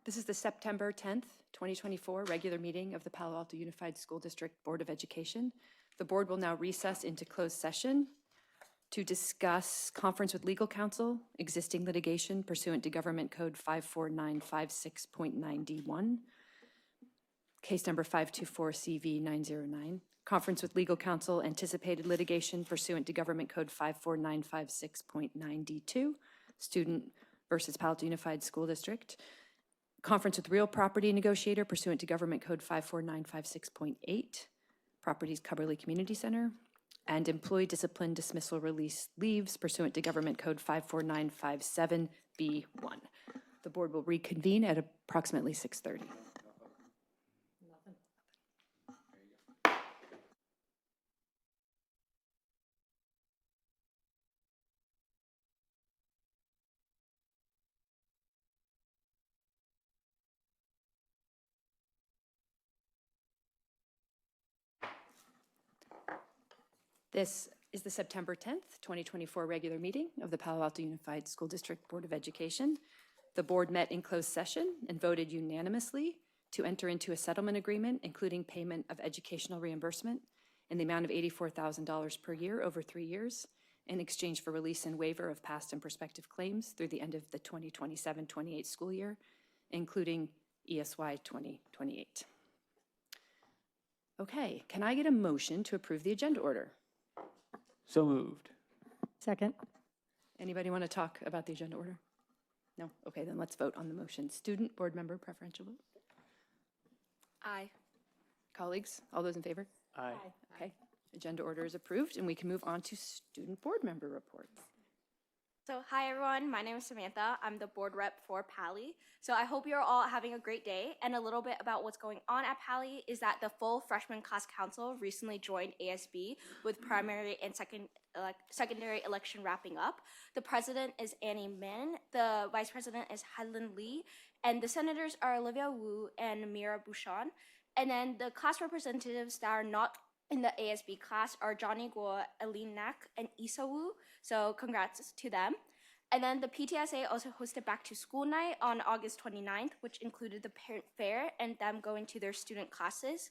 This is the September 10th, 2024 regular meeting of the Palo Alto Unified School District Board of Education. The board will now recess into closed session to discuss conference with legal counsel, existing litigation pursuant to Government Code 54956.9D1, case number 524CV909, conference with legal counsel, anticipated litigation pursuant to Government Code 54956.9D2, student versus Palo Alto Unified School District, conference with real property negotiator pursuant to Government Code 54956.8, Properties Cubberley Community Center, and employee discipline dismissal release leaves pursuant to Government Code 54957B1. The board will reconvene at approximately 6:30. This is the September 10th, 2024 regular meeting of the Palo Alto Unified School District Board of Education. The board met in closed session and voted unanimously to enter into a settlement agreement, including payment of educational reimbursement in the amount of $84,000 per year over 3 years in exchange for release and waiver of past and prospective claims through the end of the 2027-28 school year, including ESY 2028. Okay, can I get a motion to approve the agenda order? So moved. Second. Anybody want to talk about the agenda order? No? Okay, then let's vote on the motion. Student board member preferential vote? Aye. Colleagues, all those in favor? Aye. Okay, agenda order is approved, and we can move on to student board member reports. So hi everyone, my name is Samantha. I'm the board rep for PALI. So I hope you're all having a great day. And a little bit about what's going on at PALI is that the full freshman class council recently joined ASB with primary and secondary election wrapping up. The president is Annie Min, the vice president is Hailen Lee, and the senators are Olivia Wu and Mira Bouchon. And then the class representatives that are not in the ASB class are Johnny Guo, Eileen Nak, and Isa Wu. So congrats to them. And then the PTSA also hosted Back to School Night on August 29th, which included the parent fair and them going to their student classes.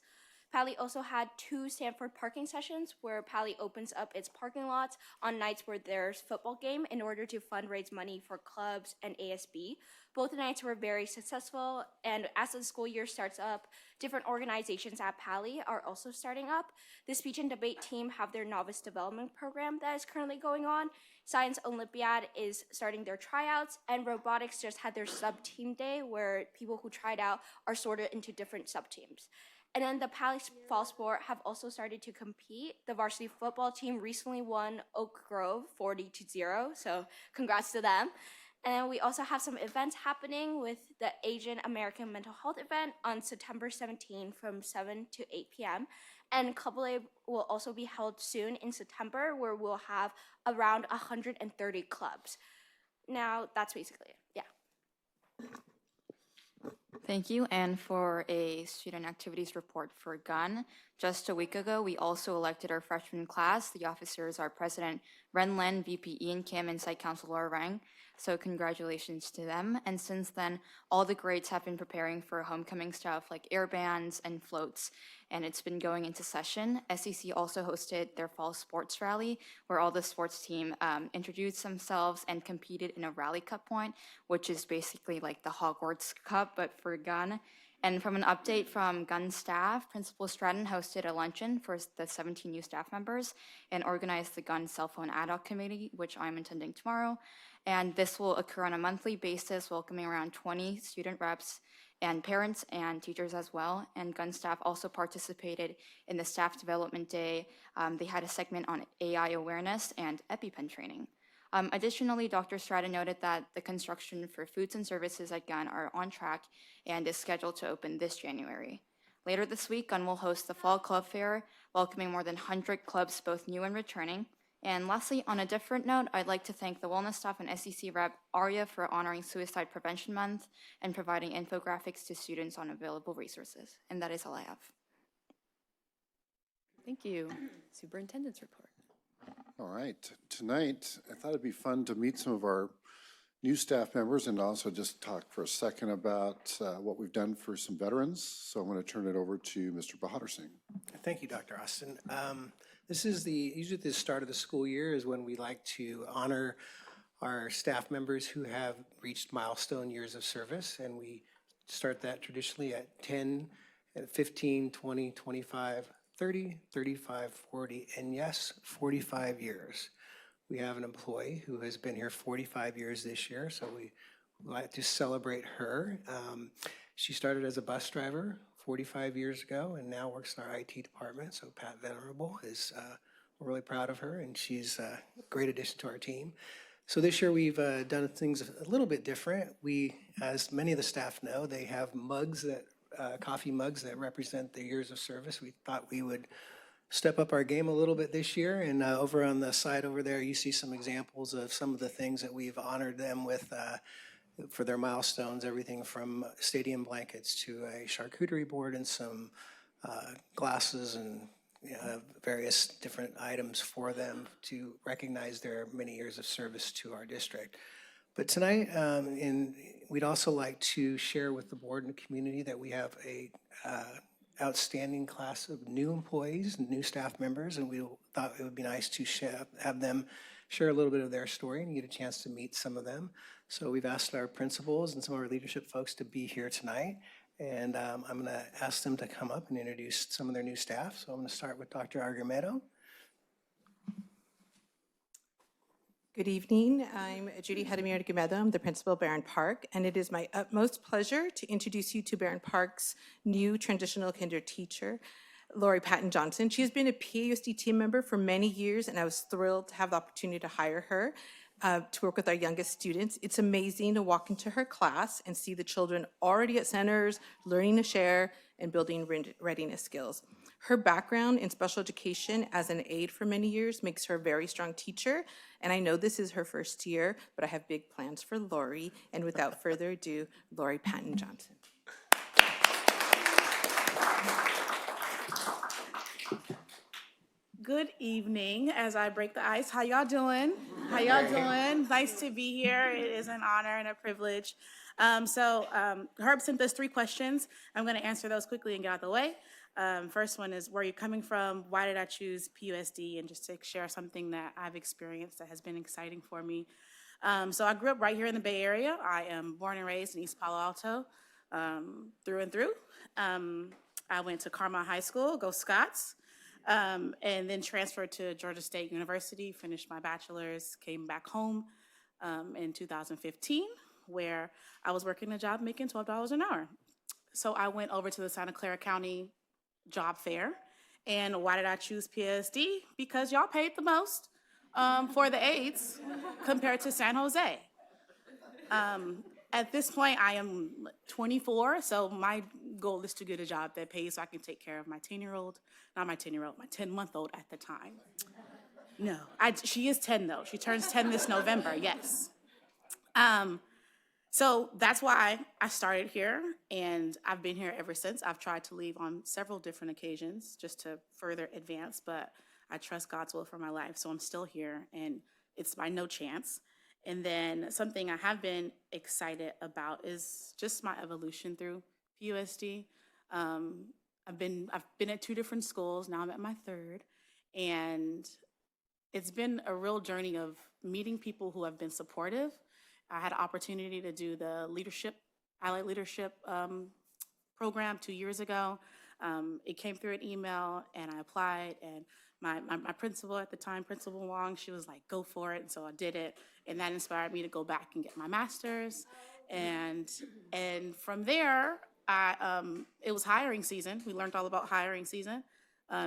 PALI also had 2 Stanford parking sessions where PALI opens up its parking lots on nights where there's football game in order to fundraise money for clubs and ASB. Both nights were very successful, and as the school year starts up, different organizations at PALI are also starting up. The speech and debate team have their novice development program that is currently going on. Science Olympiad is starting their tryouts, and robotics just had their sub-team day where people who tried out are sorted into different sub-teams. And then the PALI fall sport have also started to compete. The varsity football team recently won Oak Grove 40-0, so congrats to them. And then we also have some events happening with the Asian American Mental Health event on September 17 from 7 to 8 p.m. And Club Lab will also be held soon in September, where we'll have around 130 clubs. Now, that's basically it. Yeah. Thank you. And for a student activities report for GUN, just a week ago, we also elected our freshman class. The officers are President Ren Lin, VP Ian Kim, and Site Counselor Rang. So congratulations to them. And since then, all the grades have been preparing for homecoming stuff like air bands and floats, and it's been going into session. SEC also hosted their fall sports rally, where all the sports team introduced themselves and competed in a rally cup point, which is basically like the Hogwarts Cup, but for GUN. And from an update from GUN staff, Principal Stratton hosted a luncheon for the 17 new staff members and organized the GUN cell phone ad hoc committee, which I'm attending tomorrow. And this will occur on a monthly basis, welcoming around 20 student reps and parents and teachers as well. And GUN staff also participated in the staff development day. They had a segment on AI awareness and EpiPen training. Additionally, Dr. Stratton noted that the construction for foods and services at GUN are on track and is scheduled to open this January. Later this week, GUN will host the Fall Club Fair, welcoming more than 100 clubs, both new and returning. And lastly, on a different note, I'd like to thank the wellness staff and SEC rep Arya for honoring Suicide Prevention Month and providing infographics to students on available resources. And that is all I have. Thank you. Superintendent's report. All right, tonight, I thought it'd be fun to meet some of our new staff members and also just talk for a second about what we've done for some veterans. So I'm going to turn it over to Mr. Bahadur Singh. Thank you, Dr. Austin. This is usually the start of the school year is when we like to honor our staff members who have reached milestone years of service. And we start that traditionally at 10, at 15, 20, 25, 30, 35, 40, and yes, 45 years. We have an employee who has been here 45 years this year, so we like to celebrate her. She started as a bus driver 45 years ago and now works in our IT department. So Pat Venerable is, we're really proud of her, and she's a great addition to our team. So this year we've done things a little bit different. We, as many of the staff know, they have mugs that, coffee mugs that represent their years of service. We thought we would step up our game a little bit this year. And over on the side over there, you see some examples of some of the things that we've honored them with for their milestones, everything from stadium blankets to a charcuterie board and some glasses and various different items for them to recognize their many years of service to our district. But tonight, we'd also like to share with the board and the community that we have a outstanding class of new employees and new staff members, and we thought it would be nice to have them share a little bit of their story and get a chance to meet some of them. So we've asked our principals and some of our leadership folks to be here tonight, and I'm going to ask them to come up and introduce some of their new staff. So I'm going to start with Dr. Argumedo. Good evening. I'm Judy Hedemir Argumedo. I'm the principal of Barron Park, and it is my utmost pleasure to introduce you to Barron Park's new transitional kinder teacher, Lori Patton Johnson. She has been a PAUSD team member for many years, and I was thrilled to have the opportunity to hire her to work with our youngest students. It's amazing to walk into her class and see the children already at centers, learning to share and building readiness skills. Her background in special education as an aide for many years makes her a very strong teacher, and I know this is her first year, but I have big plans for Lori, and without further ado, Lori Patton Johnson. Good evening. As I break the ice, how y'all doing? How y'all doing? Nice to be here. It is an honor and a privilege. Herb sent us 3 questions. I'm going to answer those quickly and get out of the way. First one is, where are you coming from? Why did I choose PUSD? And just to share something that I've experienced that has been exciting for me. So I grew up right here in the Bay Area. I am born and raised in East Palo Alto, through and through. I went to Carmel High School, go Scots. And then transferred to Georgia State University, finished my bachelor's, came back home in 2015, where I was working a job making $12 an hour. So I went over to the Santa Clara County job fair. And why did I choose PAUSD? Because y'all paid the most for the aides compared to San Jose. At this point, I am 24, so my goal is to get a job that pays so I can take care of my 10-year-old, not my 10-year-old, my 10-month-old at the time. No, she is 10 though. She turns 10 this November, yes. So that's why I started here, and I've been here ever since. I've tried to leave on several different occasions just to further advance, but I trust God's will for my life, so I'm still here, and it's by no chance. And then something I have been excited about is just my evolution through PUSD. I've been at 2 different schools. Now I'm at my 3rd. And it's been a real journey of meeting people who have been supportive. I had an opportunity to do the Allied Leadership program 2 years ago. It came through an email, and I applied, and my principal at the time, Principal Wong, she was like, go for it, and so I did it, and that inspired me to go back and get my master's, and from there, it was hiring season. We learned all about hiring season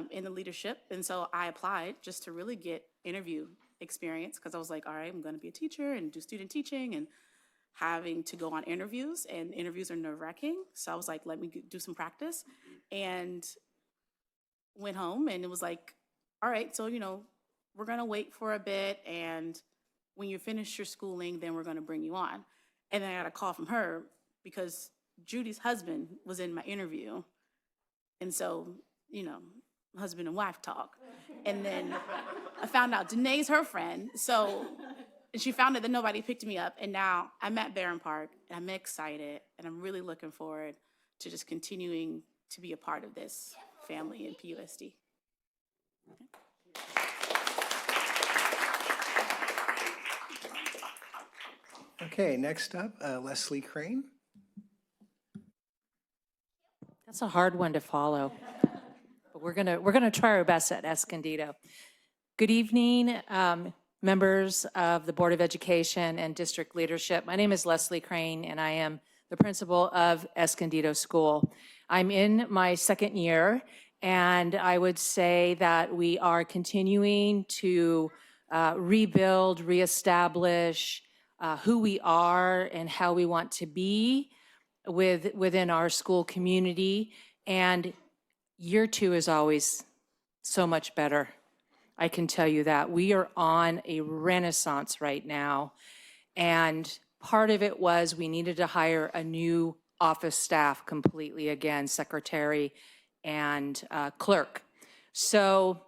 in the leadership, and so I applied just to really get interview experience, because I was like, all right, I'm going to be a teacher and do student teaching, and having to go on interviews, and interviews are nerve-wracking, so I was like, let me do some practice, and went home, and it was like, all right, so, we're going to wait for a bit, and when you finish your schooling, then we're going to bring you on. And then I got a call from her because Judy's husband was in my interview. And so, husband and wife talk. And then I found out Danae's her friend. So, and she found out that nobody picked me up. And now I'm at Barron Park, and I'm excited, and I'm really looking forward to just continuing to be a part of this family in PUSD. Okay, next up, Leslie Crane. That's a hard one to follow, but we're gonna try our best at Escondido. Good evening, members of the Board of Education and district leadership. My name is Leslie Crane, and I am the principal of Escondido School. I'm in my second year, and I would say that we are continuing to rebuild, reestablish who we are and how we want to be within our school community. And year two is always so much better. I can tell you that. We are on a renaissance right now. And part of it was we needed to hire a new office staff completely again, secretary and clerk. So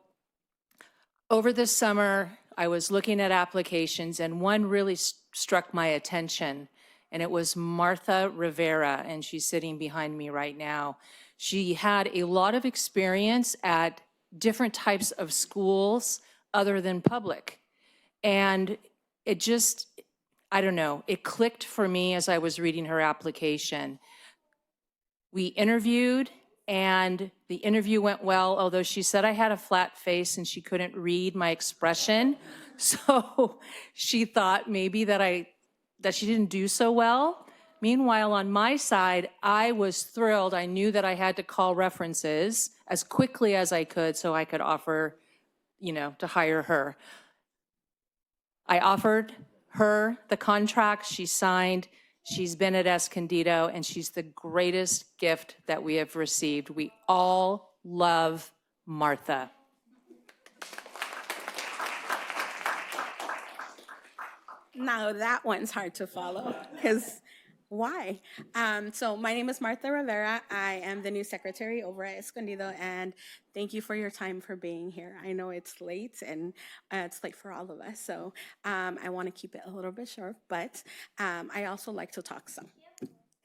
over this summer, I was looking at applications, and one really struck my attention, and it was Martha Rivera, and she's sitting behind me right now. She had a lot of experience at different types of schools other than public. And it just, I don't know, it clicked for me as I was reading her application. We interviewed, and the interview went well, although she said I had a flat face and she couldn't read my expression. So she thought maybe that she didn't do so well. Meanwhile, on my side, I was thrilled. I knew that I had to call references as quickly as I could so I could offer, to hire her. I offered her the contract, she signed. She's been at Escondido, and she's the greatest gift that we have received. We all love Martha. Now that one's hard to follow, because why? So my name is Martha Rivera. I am the new secretary over at Escondido, and thank you for your time for being here. I know it's late, and it's late for all of us, so I want to keep it a little bit short, but I also like to talk some.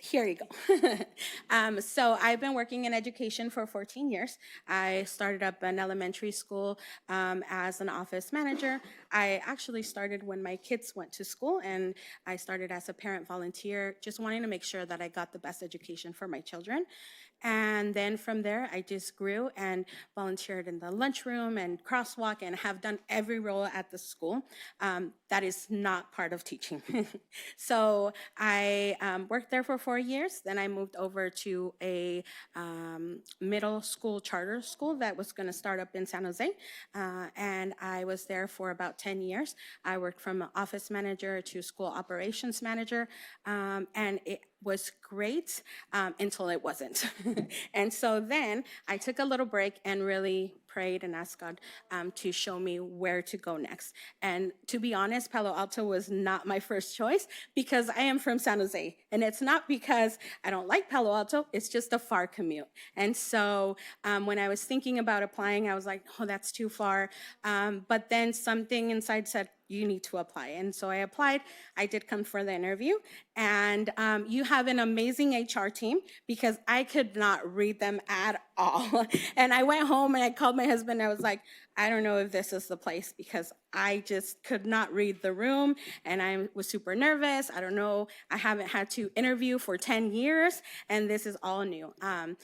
Here you go. So I've been working in education for 14 years. I started up an elementary school as an office manager. I actually started when my kids went to school, and I started as a parent volunteer, just wanting to make sure that I got the best education for my children. And then from there, I just grew and volunteered in the lunchroom and crosswalk, and have done every role at the school that is not part of teaching. So I worked there for 4 years. Then I moved over to a middle school charter school that was going to start up in San Jose. And I was there for about 10 years. I worked from office manager to school operations manager. And it was great until it wasn't. And so then I took a little break and really prayed and asked God to show me where to go next. And to be honest, Palo Alto was not my first choice, because I am from San Jose. And it's not because I don't like Palo Alto, it's just a far commute. And so when I was thinking about applying, I was like, oh, that's too far. But then something inside said, you need to apply. And so I applied. I did come for the interview. And you have an amazing HR team, because I could not read them at all. And I went home and I called my husband. I was like, I don't know if this is the place, because I just could not read the room, and I was super nervous. I don't know. I haven't had to interview for 10 years, and this is all new. And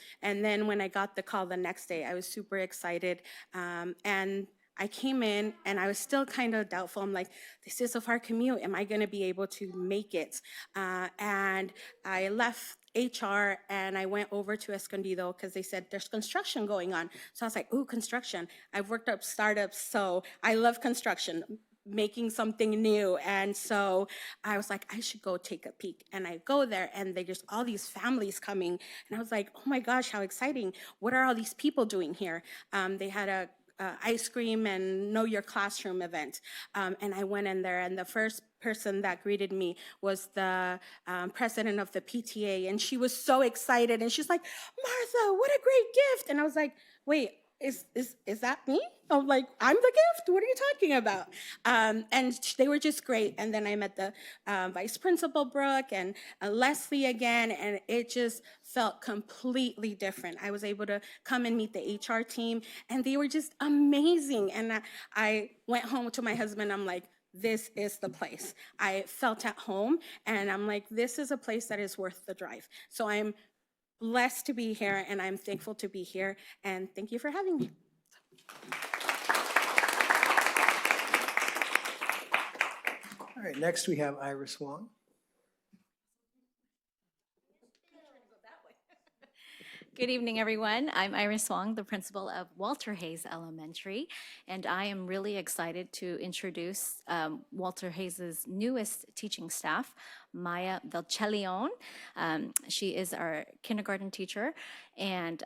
then when I got the call the next day, I was super excited. And I came in and I was still kind of doubtful. I'm like, this is a far commute. Am I going to be able to make it? And I left HR and I went over to Escondido because they said there's construction going on. So I was like, ooh, construction. I've worked up startups, so I love construction, making something new. And so I was like, I should go take a peek. And I go there, and there's all these families coming. And I was like, oh my gosh, how exciting. What are all these people doing here? They had a ice cream and know your classroom event. And I went in there, and the first person that greeted me was the president of the PTA. And she was so excited. And she's like, Martha, what a great gift. And I was like, wait, is that me? I'm like, I'm the gift. What are you talking about? They were just great. And then I met the vice principal, Brooke, and Leslie again, and it just felt completely different. I was able to come and meet the HR team, and they were just amazing. And I went home to my husband. I'm like, this is the place. I felt at home, and I'm like, this is a place that is worth the drive. So I'm blessed to be here, and I'm thankful to be here, and thank you for having me. All right, next we have Iris Wong. Good evening, everyone. I'm Iris Wong, the principal of Walter Hayes Elementary, and I am really excited to introduce Walter Hayes's newest teaching staff, Maya Velchelion. She is our kindergarten teacher, and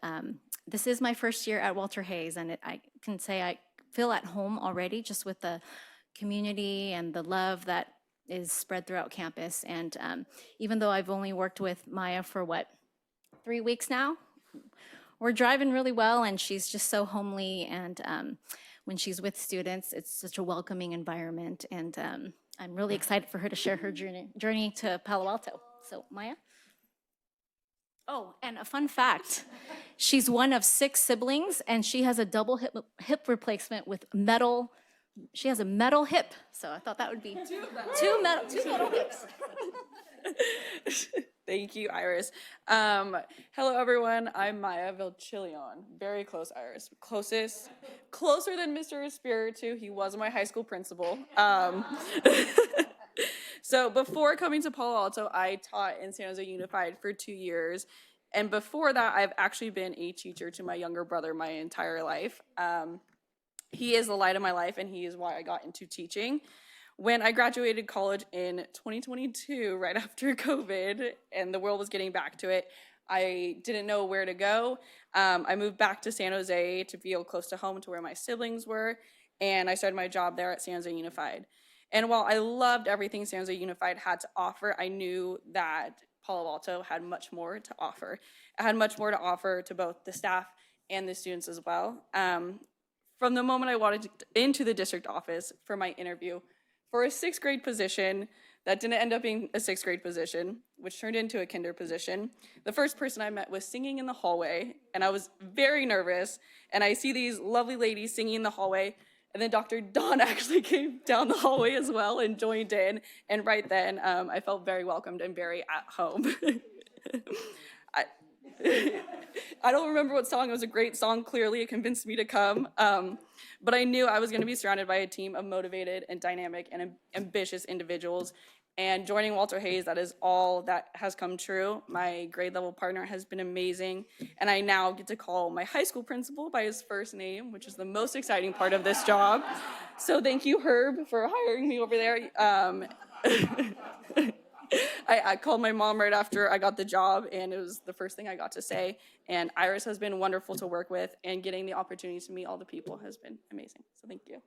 this is my first year at Walter Hayes, and I can say I feel at home already just with the community and the love that is spread throughout campus. And even though I've only worked with Maya for 3 weeks now, we're driving really well, and she's just so homely, and when she's with students, it's such a welcoming environment, and I'm really excited for her to share her journey to Palo Alto. So, Maya? Oh, and a fun fact, she's one of 6 siblings, and she has a double hip replacement with metal. She has a metal hip, so I thought that would be two metal hips. Thank you, Iris. Hello, everyone. I'm Maya Vilchilion. Very close, Iris. Closer than Mr. Espiritu. He was my high school principal. So before coming to Palo Alto, I taught in San Jose Unified for 2 years. And before that, I've actually been a teacher to my younger brother my entire life. He is the light of my life, and he is why I got into teaching. When I graduated college in 2022, right after COVID, and the world was getting back to it, I didn't know where to go. I moved back to San Jose to feel close to home, to where my siblings were, and I started my job there at San Jose Unified. And while I loved everything San Jose Unified had to offer, I knew that Palo Alto had much more to offer. It had much more to offer to both the staff and the students as well. From the moment I wanted into the district office for my interview, for a 6th grade position that didn't end up being a 6th grade position, which turned into a kinder position, the first person I met was singing in the hallway, and I was very nervous, and I see these lovely ladies singing in the hallway, and then Dr. Dawn actually came down the hallway as well and joined in, and right then I felt very welcomed and very at home. I don't remember what song. It was a great song. Clearly, it convinced me to come. But I knew I was going to be surrounded by a team of motivated and dynamic and ambitious individuals. And joining Walter Hayes, that is all that has come true. My grade level partner has been amazing. And I now get to call my high school principal by his first name, which is the most exciting part of this job. So thank you, Herb, for hiring me over there. I called my mom right after I got the job, and it was the first thing I got to say. And Iris has been wonderful to work with, and getting the opportunity to meet all the people has been amazing. So thank you.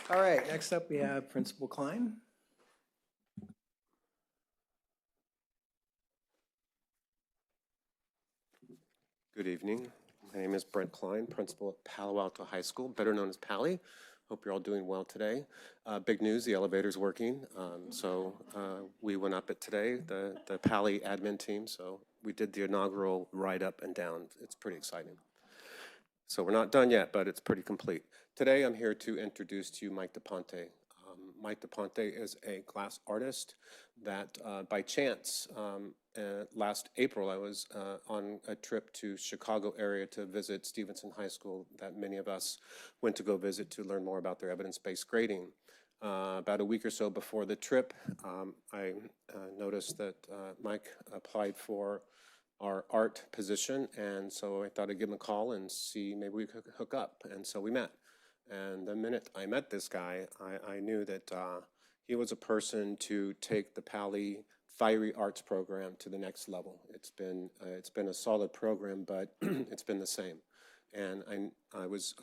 All right, next up we have Principal Klein. Good evening. My name is Brent Klein, principal at Palo Alto High School, better known as Pally. Hope you're all doing well today. Big news, the elevator's working. So we went up it today, the Pally admin team. So we did the inaugural ride up and down. It's pretty exciting. So we're not done yet, but it's pretty complete. Today I'm here to introduce to you Mike DePonte. Mike DePonte is a glass artist that by chance, last April I was on a trip to Chicago area to visit Stevenson High School that many of us went to go visit to learn more about their evidence-based grading. About a week or so before the trip, I noticed that Mike applied for our art position, and so I thought I'd give him a call and see maybe we could hook up, and so we met. And the minute I met this guy, I knew that he was a person to take the Pally Fiery Arts program to the next level. It's been a solid program, but it's been the same. And I was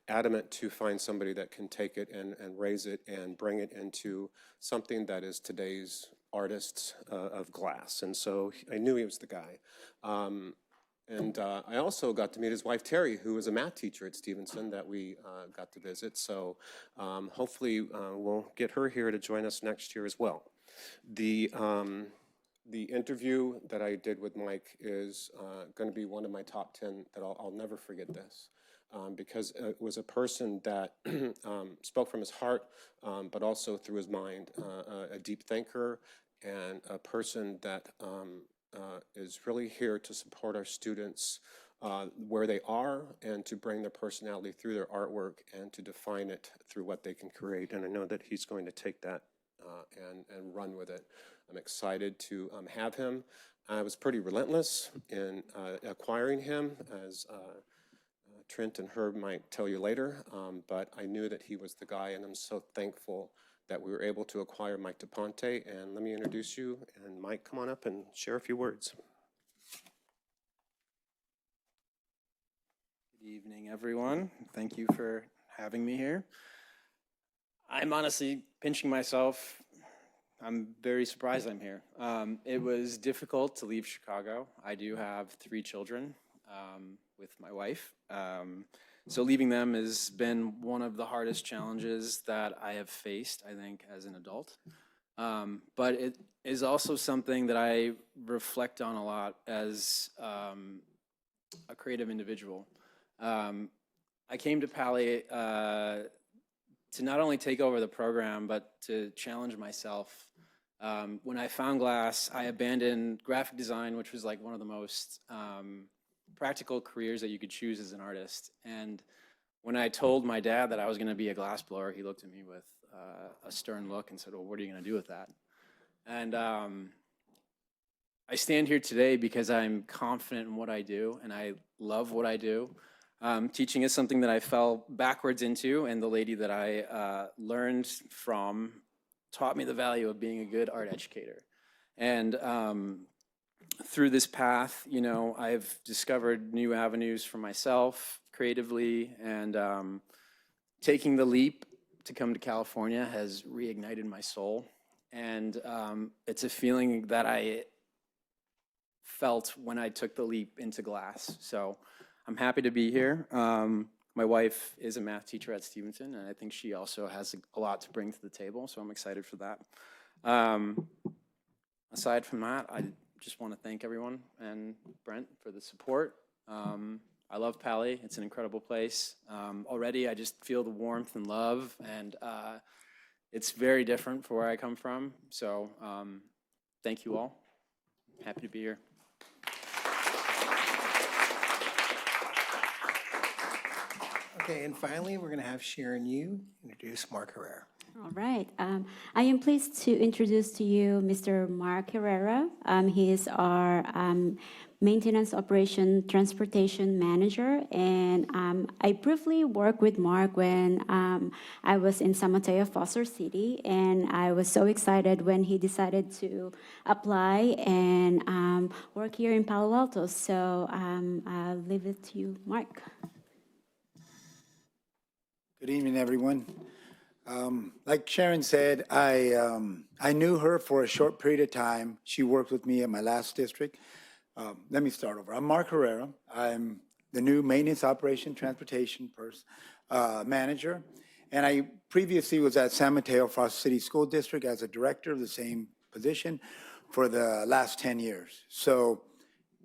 adamant to find somebody that can take it and raise it and bring it into something that is today's artists of glass. And so I knew he was the guy. I also got to meet his wife, Terry, who was a math teacher at Stevenson that we got to visit. So hopefully we'll get her here to join us next year as well. The interview that I did with Mike is going to be one of my top 10 that I'll never forget this. Because it was a person that spoke from his heart, but also through his mind, a deep thinker, and a person that is really here to support our students where they are and to bring their personality through their artwork and to define it through what they can create. And I know that he's going to take that and run with it. I'm excited to have him. I was pretty relentless in acquiring him, as Trent and Herb might tell you later, but I knew that he was the guy, and I'm so thankful that we were able to acquire Mike DePonte. And let me introduce you, and Mike, come on up and share a few words. Good evening, everyone. Thank you for having me here. I'm honestly pinching myself. I'm very surprised I'm here. It was difficult to leave Chicago. I do have 3 children with my wife. So leaving them has been one of the hardest challenges that I have faced, I think, as an adult. But it is also something that I reflect on a lot as a creative individual. I came to Pali to not only take over the program, but to challenge myself. When I found glass, I abandoned graphic design, which was like one of the most practical careers that you could choose as an artist. And when I told my dad that I was going to be a glassblower, he looked at me with a stern look and said, well, what are you going to do with that? And I stand here today because I'm confident in what I do, and I love what I do. Teaching is something that I fell backwards into, and the lady that I learned from taught me the value of being a good art educator. And through this path, you know, I've discovered new avenues for myself creatively, and taking the leap to come to California has reignited my soul. And it's a feeling that I felt when I took the leap into glass. So I'm happy to be here. My wife is a math teacher at Stevenson, and I think she also has a lot to bring to the table, so I'm excited for that. Aside from that, I just want to thank everyone and Brent for the support. I love Pali. It's an incredible place. Already, I just feel the warmth and love, and it's very different from where I come from. So thank you all. Happy to be here. Okay, and finally, we're going to have Sharon Yu introduce Mark Herrera. All right. I am pleased to introduce to you Mr. Mark Herrera. He is our Maintenance Operation Transportation Manager, and I briefly worked with Mark when I was in San Mateo, Foster City, and I was so excited when he decided to apply and work here in Palo Alto. So I'll leave it to you, Mark. Good evening, everyone. Like Sharon said, I knew her for a short period of time. She worked with me at my last district. Let me start over. I'm Mark Herrera. I'm the new Maintenance Operation Transportation Manager. And I previously was at San Mateo Foster City School District as a director of the same position for the last 10 years. So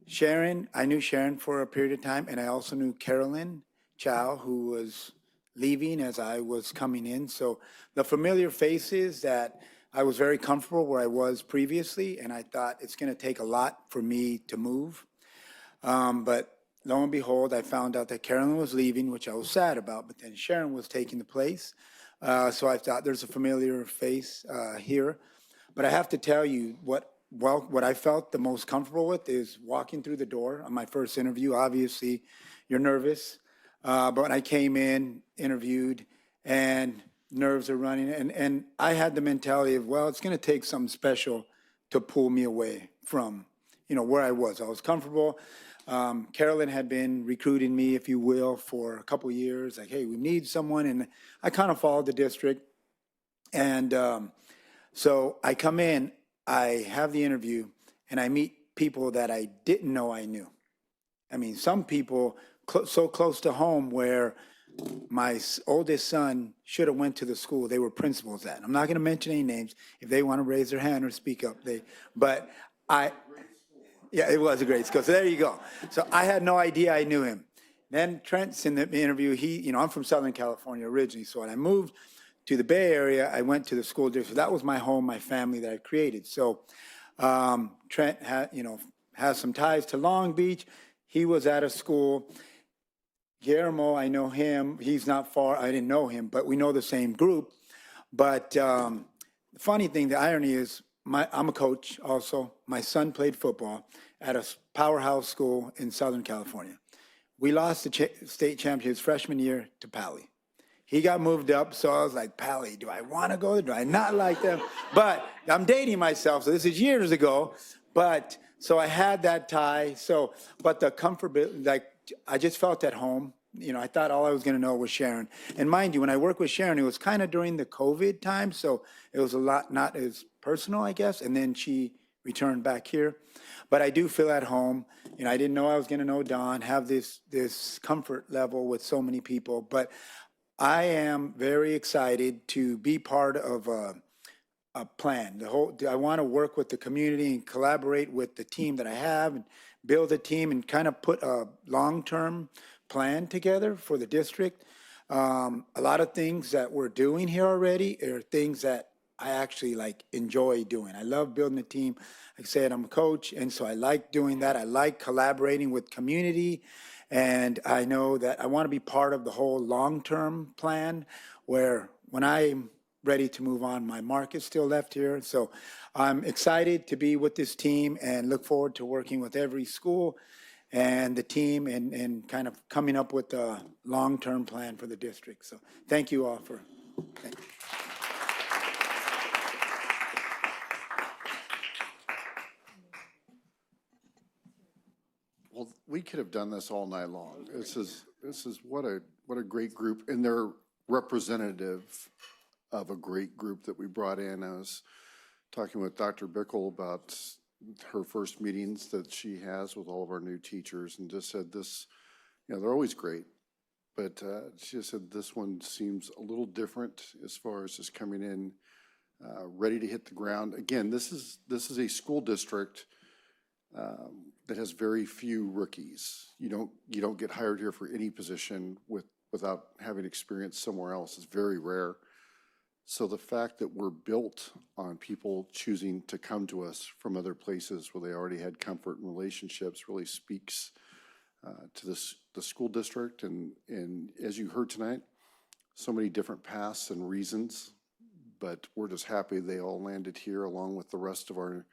Sharon, I knew Sharon for a period of time, and I also knew Carolyn Chow, who was leaving as I was coming in. So the familiar faces that I was very comfortable where I was previously, and I thought it's going to take a lot for me to move. But lo and behold, I found out that Carolyn was leaving, which I was sad about, but then Sharon was taking the place. So I thought there's a familiar face here. But I have to tell you, what I felt the most comfortable with is walking through the door on my first interview. Obviously, you're nervous. But when I came in, interviewed, and nerves are running, and I had the mentality of, well, it's going to take something special to pull me away from, where I was. I was comfortable. Carolyn had been recruiting me, if you will, for a couple of years, like, hey, we need someone, and I kind of followed the district. And so I come in, I have the interview and I meet people that I didn't know I knew. I mean, some people so close to home where my oldest son should have went to the school they were principals at. I'm not going to mention any names. If they want to raise their hand or speak up, but yeah, it was a great school. So there you go. So I had no idea I knew him. Then Trent's in the interview. I'm from Southern California originally. So when I moved to the Bay Area, I went to the school district. So that was my home, my family that I created. So Trent has some ties to Long Beach. He was at a school. Guillermo, I know him. He's not far. I didn't know him, but we know the same group. But the funny thing, the irony is, I'm a coach also. My son played football at a powerhouse school in Southern California. We lost the state championship his freshman year to Pali. He got moved up, so I was like, Pali, do I want to go there? Do I not like them? But I'm dating myself, so this is years ago. But so I had that tie. But the comfort, like I just felt at home. I thought all I was going to know was Sharon. And mind you, when I worked with Sharon, it was kind of during the COVID time, so it was a lot not as personal, I guess. And then she returned back here. But I do feel at home. I didn't know I was going to know Don, have this comfort level with so many people. But I am very excited to be part of a plan. I want to work with the community and collaborate with the team that I have and build a team and kind of put a long-term plan together for the district. A lot of things that we're doing here already are things that I actually enjoy doing. I love building a team. Like I said, I'm a coach, and so I like doing that. I like collaborating with community, and I know that I want to be part of the whole long-term plan where when I'm ready to move on, my mark is still left here. So I'm excited to be with this team and look forward to working with every school and the team and kind of coming up with a long-term plan for the district. So thank you all for. Thank you. Well, we could have done this all night long. This is what a great group, and they're representative of a great group that we brought in. I was talking with Dr. Bickle about her first meetings that she has with all of our new teachers, and just said this, they're always great, but she just said this one seems a little different as far as just coming in ready to hit the ground. Again, this is a school district that has very few rookies. You don't get hired here for any position without having experience somewhere else. It's very rare. So the fact that we're built on people choosing to come to us from other places where they already had comfort and relationships really speaks to the school district. And as you heard tonight, so many different paths and reasons, but we're just happy they all landed here along with the rest of our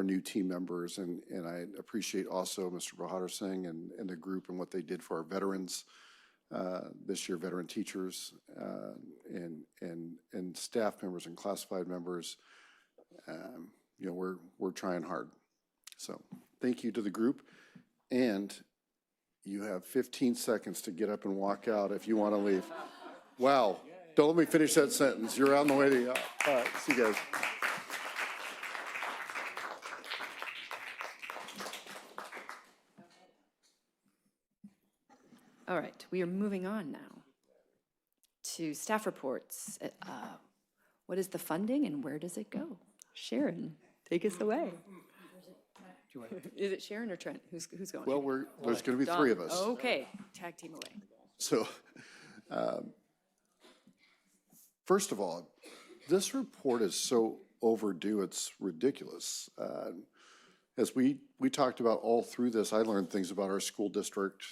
new team members. And I appreciate also Mr. Bahadur Singh and the group and what they did for our veterans this year, veteran teachers and staff members and classified members. We're trying hard. So thank you to the group. And you have 15 seconds to get up and walk out if you want to leave. Wow. Don't let me finish that sentence. You're on the way to, all right, see you guys. All right, we are moving on now to staff reports. What is the funding and where does it go? Sharon, take us away. Is it Sharon or Trent? Who's going? Well, there's going to be Don. three of us. Okay, tag team away. So, first of all, this report is so overdue, it's ridiculous. As we talked about all through this, I learned things about our school district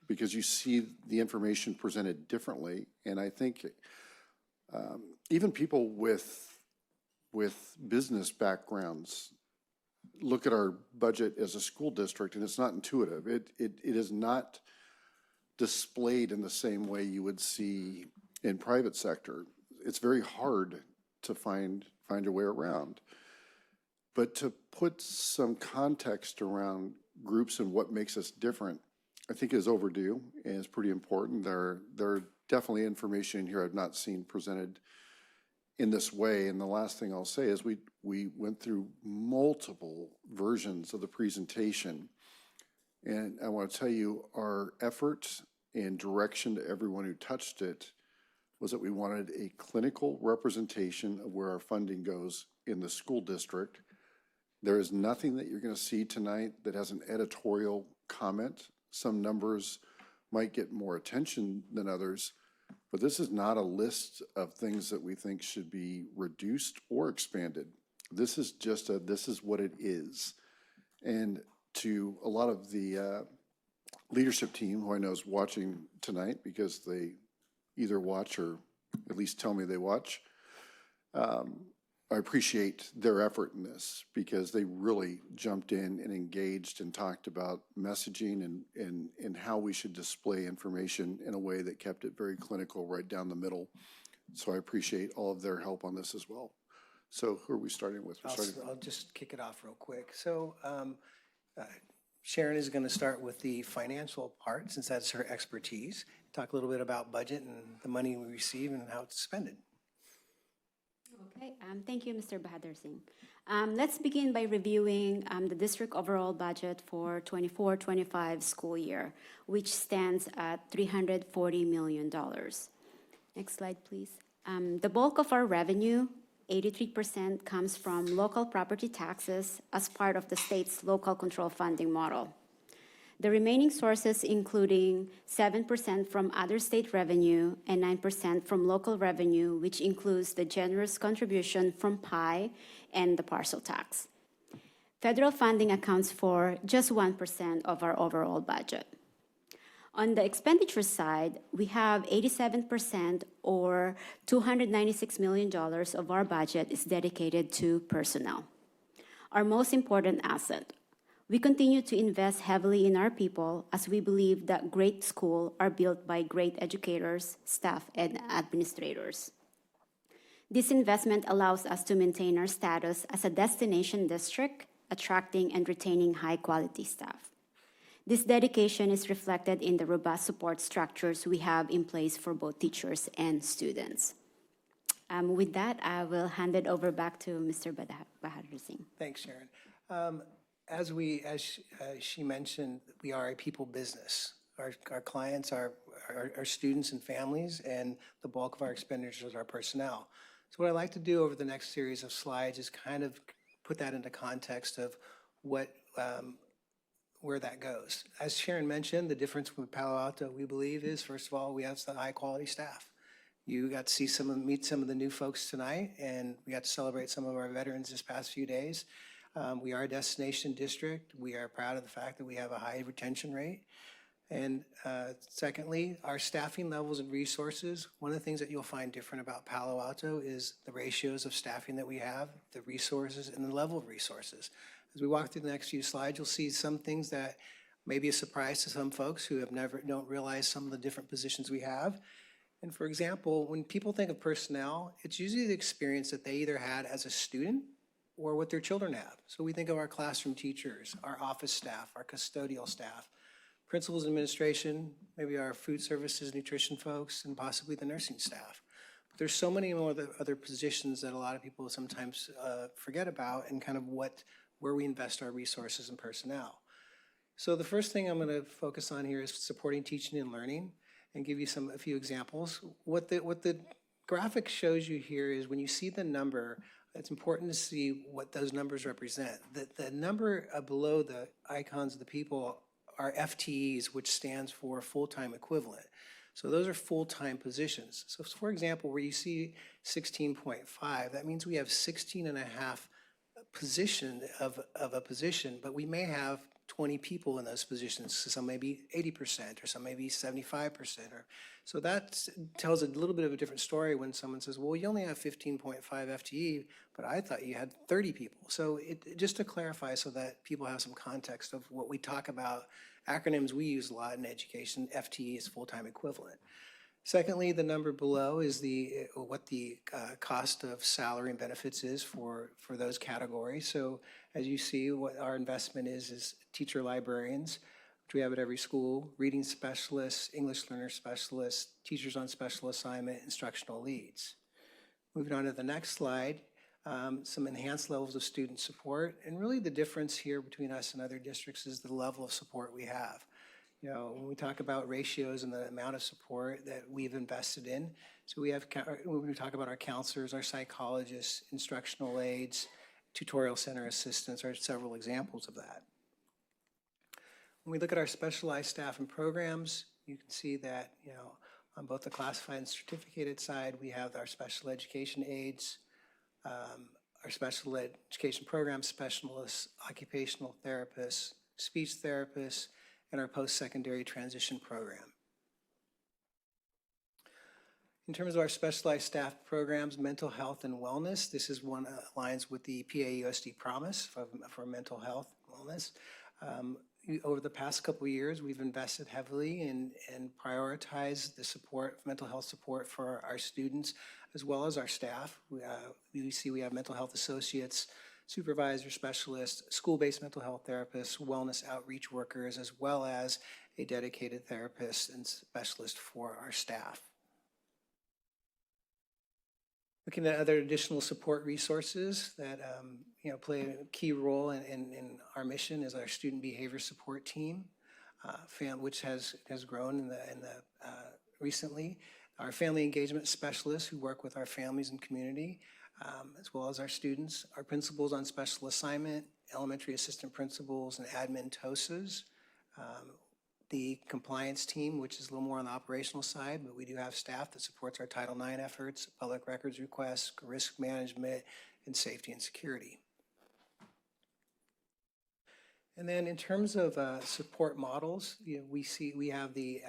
because you see the information presented differently. And I think even people with business backgrounds look at our budget as a school district and it's not intuitive. It is not displayed in the same way you would see in private sector. It's very hard to find your way around. But to put some context around groups and what makes us different, I think is overdue and is pretty important. There are definitely information in here I've not seen presented in this way. And the last thing I'll say is we went through multiple versions of the presentation. And I want to tell you, our effort and direction to everyone who touched it was that we wanted a clinical representation of where our funding goes in the school district. There is nothing that you're going to see tonight that has an editorial comment. Some numbers might get more attention than others, but this is not a list of things that we think should be reduced or expanded. This is just this is what it is. And to a lot of the leadership team, who I know is watching tonight because they either watch or at least tell me they watch, I appreciate their effort in this because they really jumped in and engaged and talked about messaging and how we should display information in a way that kept it very clinical right down the middle. So I appreciate all of their help on this as well. So who are we starting with? I'll just kick it off real quick. So Sharon is going to start with the financial part since that's her expertise. Talk a little bit about budget and the money we receive and how it's spent. Okay, thank you, Mr. Bahadur Singh. Let's begin by reviewing the district overall budget for 24-25 school year, which stands at $340 million. Next slide, please. The bulk of our revenue, 83%, comes from local property taxes as part of the state's local control funding model. The remaining sources including 7% from other state revenue and 9% from local revenue, which includes the generous contribution from PI and the parcel tax. Federal funding accounts for just 1% of our overall budget. On the expenditure side, we have 87% or $296 million of our budget is dedicated to personnel, our most important asset. We continue to invest heavily in our people as we believe that great schools are built by great educators, staff, and administrators. This investment allows us to maintain our status as a destination district, attracting and retaining high-quality staff. This dedication is reflected in the robust support structures we have in place for both teachers and students. With that, I will hand it over back to Mr. Bahadur Singh. Thanks, Sharon. As she mentioned, we are a people business. Our clients are students and families, and the bulk of our expenditures are personnel. So what I'd like to do over the next series of slides is kind of put that into context of what where that goes. As Sharon mentioned, the difference with Palo Alto, we believe, is first of all, we have some high-quality staff. You got to see meet some of the new folks tonight, and we got to celebrate some of our veterans this past few days. We are a destination district. We are proud of the fact that we have a high retention rate. And secondly, our staffing levels and resources. One of the things that you'll find different about Palo Alto is the ratios of staffing that we have, the resources, and the level of resources. As we walk through the next few slides, you'll see some things that may be a surprise to some folks who don't realize some of the different positions we have. And for example, when people think of personnel, it's usually the experience that they either had as a student or what their children have. So we think of our classroom teachers, our office staff, our custodial staff, principals and administration, maybe our food services, nutrition folks, and possibly the nursing staff. But there's so many more other positions that a lot of people sometimes forget about and kind of where we invest our resources and personnel. So the first thing I'm going to focus on here is supporting teaching and learning and give you a few examples. What the graphic shows you here is when you see the number, it's important to see what those numbers represent. The number below the icons of the people are FTEs, which stands for full-time equivalent. So those are full-time positions. So for example, where you see 16.5, that means we have 16 and a half position of a position, but we may have 20 people in those positions. So some may be 80% or some may be 75%. So that tells a little bit of a different story when someone says, well, you only have 15.5 FTE, but I thought you had 30 people. So just to clarify so that people have some context of what we talk about, acronyms we use a lot in education, FTE is full-time equivalent. Secondly, the number below is what the cost of salary and benefits is for those categories. So as you see, what our investment is teacher librarians, which we have at every school, reading specialists, English learner specialists, teachers on special assignment, instructional leads. Moving on to the next slide, some enhanced levels of student support. And really the difference here between us and other districts is the level of support we have. You know, when we talk about ratios and the amount of support that we've invested in, so we have, when we talk about our counselors, our psychologists, instructional aides, tutorial center assistants are several examples of that. When we look at our specialized staff and programs, you can see that, you know, on both the classified and certificated side, we have our special education aides, our special education program specialists, occupational therapists, speech therapists, and our post-secondary transition program. In terms of our specialized staff programs, mental health and wellness, this is one aligns with the PAUSD promise for mental health and wellness. Over the past couple of years, we've invested heavily and prioritized the support, mental health support for our students, as well as our staff. We see we have mental health associates, supervisor specialists, school-based mental health therapists, wellness outreach workers, as well as a dedicated therapist and specialist for our staff. Looking at other additional support resources that you know, play a key role in our mission is our student behavior support team, which has grown recently. Our family engagement specialists who work with our families and community, as well as our students. Our principals on special assignment, elementary assistant principals, and admin TOSAs. The compliance team, which is a little more on the operational side, but we do have staff that supports our Title IX efforts, public records requests, risk management, and safety and security. And then in terms of support models, you know, we have the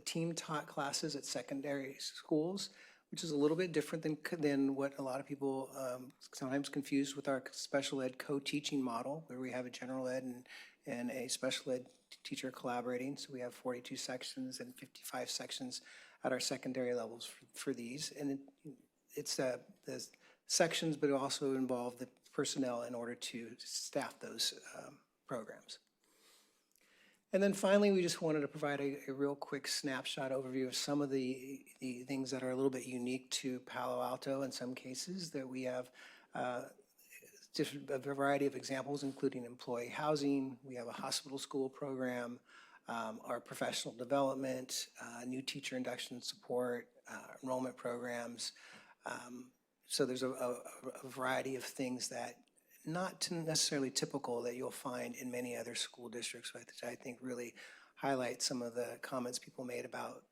team taught classes at secondary schools, which is a little bit different than what a lot of people sometimes confuse with our special ed co-teaching model, where we have a general ed and a special ed teacher collaborating. So we have 42 sections and 55 sections at our secondary levels for these. And it's the sections, but it also involve the personnel in order to staff those programs. And then finally, we just wanted to provide a real quick snapshot overview of some of the things that are a little bit unique to Palo Alto in some cases, that we have a variety of examples, including employee housing. We have a hospital school program, our professional development, new teacher induction support, enrollment programs. So there's a variety of things that not necessarily typical that you'll find in many other school districts, which I think really highlight some of the comments people made about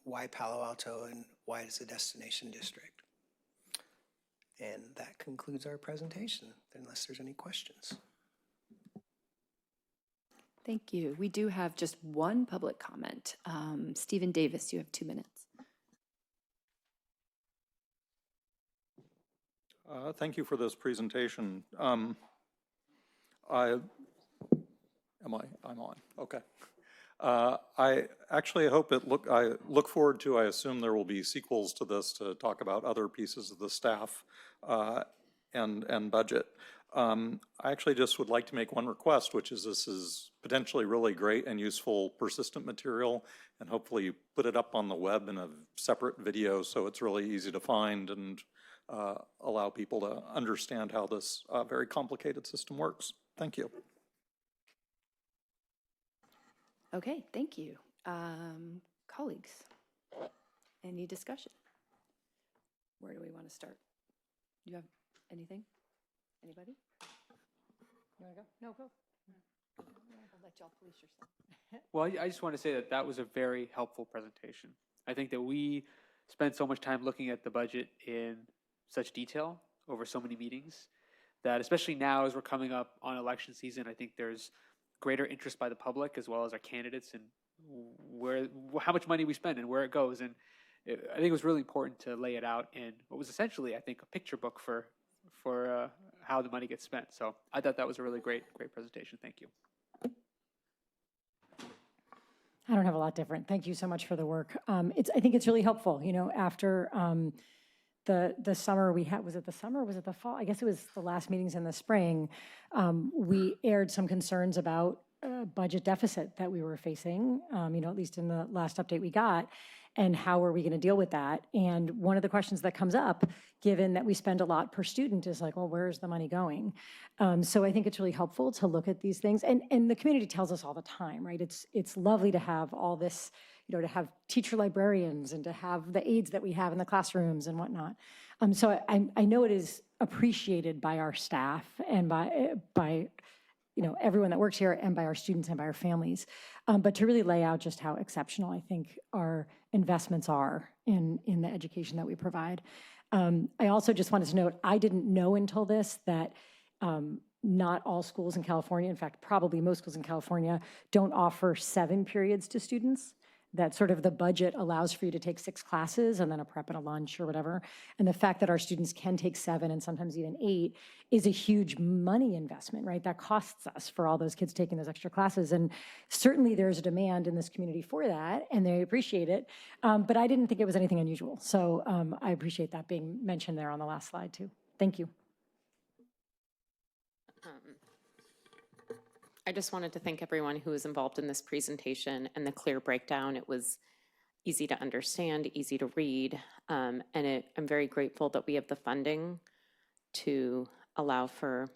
why Palo Alto and why it's a destination district. And that concludes our presentation, unless there's any questions. Thank you. We do have just one public comment. Stephen Davis, you have 2 minutes. Thank you for this presentation. I'm on, okay. I actually hope I look forward to, I assume there will be sequels to this to talk about other pieces of the staff and budget. I actually just would like to make one request, which is this is potentially really great and useful persistent material, and hopefully put it up on the web in a separate video so it's really easy to find and allow people to understand how this very complicated system works. Thank you. Okay, thank you. Colleagues, any discussion? Where do we want to start? Do you have anything? Anybody? You want to go? No, go. I'll let y'all police yourself. Well, I just want to say that that was a very helpful presentation. I think that we spent so much time looking at the budget in such detail over so many meetings that, especially now as we're coming up on election season, I think there's greater interest by the public as well as our candidates and how much money we spend and where it goes. And I think it was really important to lay it out in what was essentially, I think, a picture book for how the money gets spent. So I thought that was a really great presentation. Thank you. I don't have a lot different. Thank you so much for the work. I think it's really helpful. You know, after the summer we had, was it the summer or was it the fall? I guess it was the last meetings in the spring. We aired some concerns about budget deficit that we were facing, you know, at least in the last update we got. And how are we going to deal with that? And one of the questions that comes up, given that we spend a lot per student, is like, well, where's the money going? So I think it's really helpful to look at these things. And the community tells us all the time, right? It's lovely to have all this, to have teacher librarians and to have the aides that we have in the classrooms and whatnot. So I know it is appreciated by our staff and by everyone that works here and by our students and by our families. But to really lay out just how exceptional I think our investments are in the education that we provide. I also just wanted to note, I didn't know until this that not all schools in California, in fact, probably most schools in California, don't offer 7 periods to students. That sort of the budget allows for you to take 6 classes and then a prep and a lunch or whatever. And the fact that our students can take 7 and sometimes even 8 is a huge money investment, right? That costs us for all those kids taking those extra classes. And certainly there's a demand in this community for that, and they appreciate it. But I didn't think it was anything unusual. So I appreciate that being mentioned there on the last slide too. Thank you. I just wanted to thank everyone who was involved in this presentation and the clear breakdown. It was easy to understand, easy to read, and I'm very grateful that we have the funding to allow for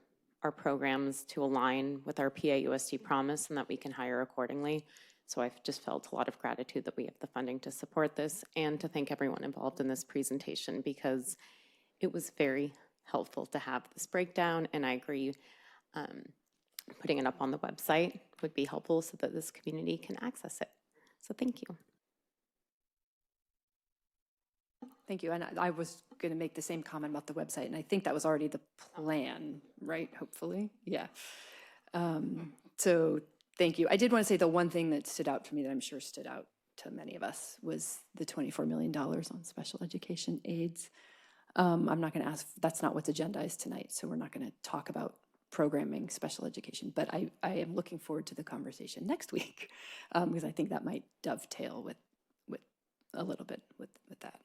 our programs to align with our PAUSD promise and that we can hire accordingly. So I've just felt a lot of gratitude that we have the funding to support this, and to thank everyone involved in this presentation because it was very helpful to have this breakdown, and I agree. Putting it up on the website would be helpful so that this community can access it. So thank you. Thank you. And I was going to make the same comment about the website, and I think that was already the plan, right? Hopefully. Yeah. So thank you. I did want to say the one thing that stood out to me that I'm sure stood out to many of us was the $24 million on special education aids. I'm not going to ask, that's not what's agendized tonight, so we're not going to talk about programming special education, but I am looking forward to the conversation next week because I think that might dovetail with a little bit with that.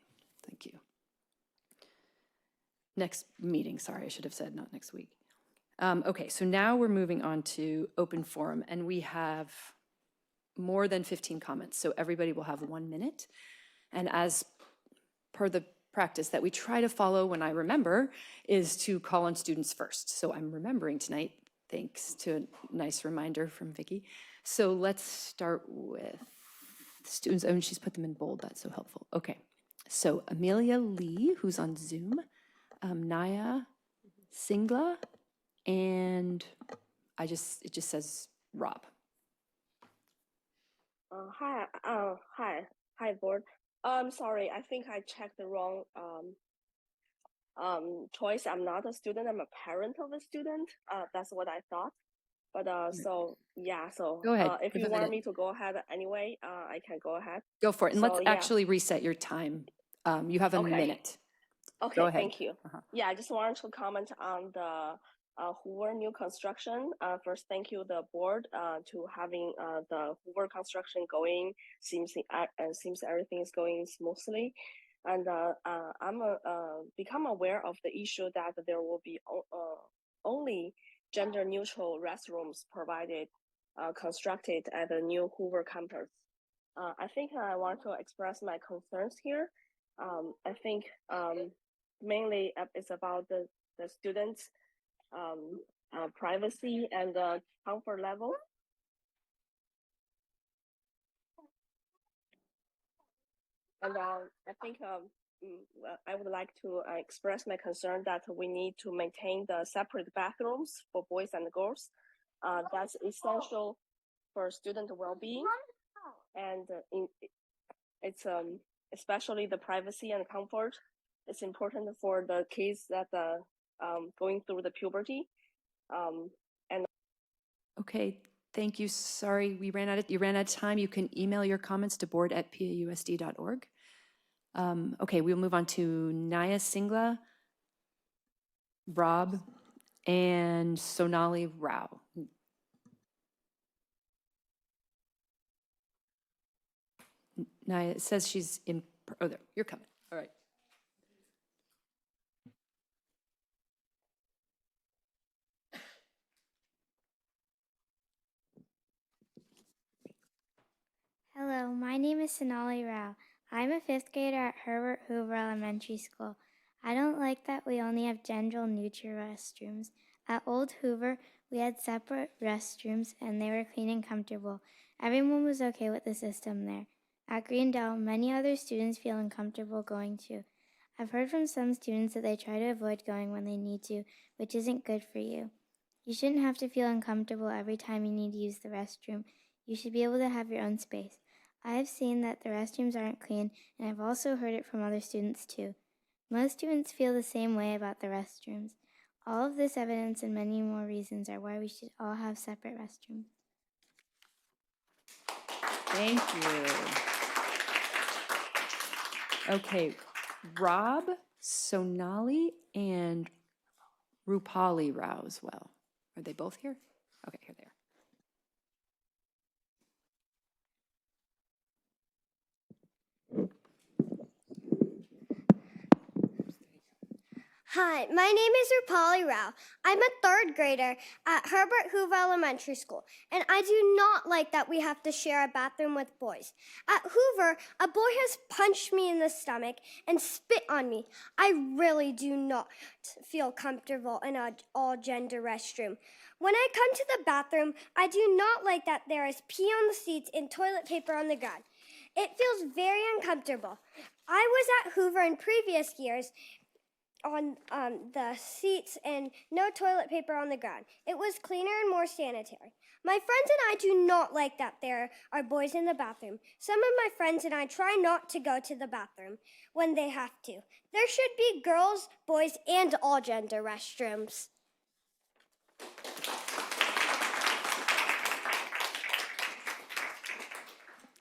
Thank you. Next meeting, sorry, I should have said not next week. Okay, so now we're moving on to open forum, and we have more than 15 comments, so everybody will have 1 minute. And as per the practice that we try to follow when I remember is to call on students first. So I'm remembering tonight, thanks to a nice reminder from Vicki. So let's start with students. Oh, and she's put them in bold. That's so helpful. Okay. So Amelia Lee, who's on Zoom, Naya Singla, and it just says Rob. Hi, board. Sorry, I think I checked the wrong choice. I'm not a student. I'm a parent of a student. That's what I thought. But so yeah. So go ahead. If you want me to go ahead anyway, I can go ahead. Go for it, and let's actually reset your time. You have a minute. Okay. Go ahead. Thank you. Yeah, I just wanted to comment on the Hoover new construction. First, thank you the board to having the Hoover construction going. Seems everything is going smoothly, and I'm become aware of the issue that there will be only gender neutral restrooms provided constructed at the new Hoover campus. I think I want to express my concerns here. I think mainly it's about the students' privacy and comfort level. And I think I would like to express my concern that we need to maintain the separate bathrooms for boys and girls. That's essential for student well-being, and it's especially the privacy and comfort. It's important for the kids that going through the puberty. And okay, thank you. Sorry, you ran out of time. You can email your comments to board@pausd.org. Okay, we'll move on to Naya Singla, Rob, and Sonali Rao. Naya, it says she's in, oh, there, you're coming. All right. Hello, my name is Sonali Rao. I'm a fifth grader at Herbert Hoover Elementary School. I don't like that we only have gender neutral restrooms. At Old Hoover, we had separate restrooms and they were clean and comfortable. Everyone was okay with the system there. At Greendale, many other students feel uncomfortable going too. I've heard from some students that they try to avoid going when they need to, which isn't good for you. You shouldn't have to feel uncomfortable every time you need to use the restroom. You should be able to have your own space. I have seen that the restrooms aren't clean, and I've also heard it from other students too. Most students feel the same way about the restrooms. All of this evidence and many more reasons are why we should all have separate restrooms. Thank you. Okay, Rob, Sonali, and Rupali Rao as well. Are they both here? Okay, here they are. Hi, my name is Rupali Rao. I'm a third grader at Herbert Hoover Elementary School, and I do not like that we have to share a bathroom with boys. At Hoover, a boy has punched me in the stomach and spit on me. I really do not feel comfortable in an all-gender restroom. When I come to the bathroom, I do not like that there is pee on the seats and toilet paper on the ground. It feels very uncomfortable. I was at Hoover in previous years on the seats and no toilet paper on the ground. It was cleaner and more sanitary. My friends and I do not like that there are boys in the bathroom. Some of my friends and I try not to go to the bathroom when they have to. There should be girls, boys, and all gender restrooms.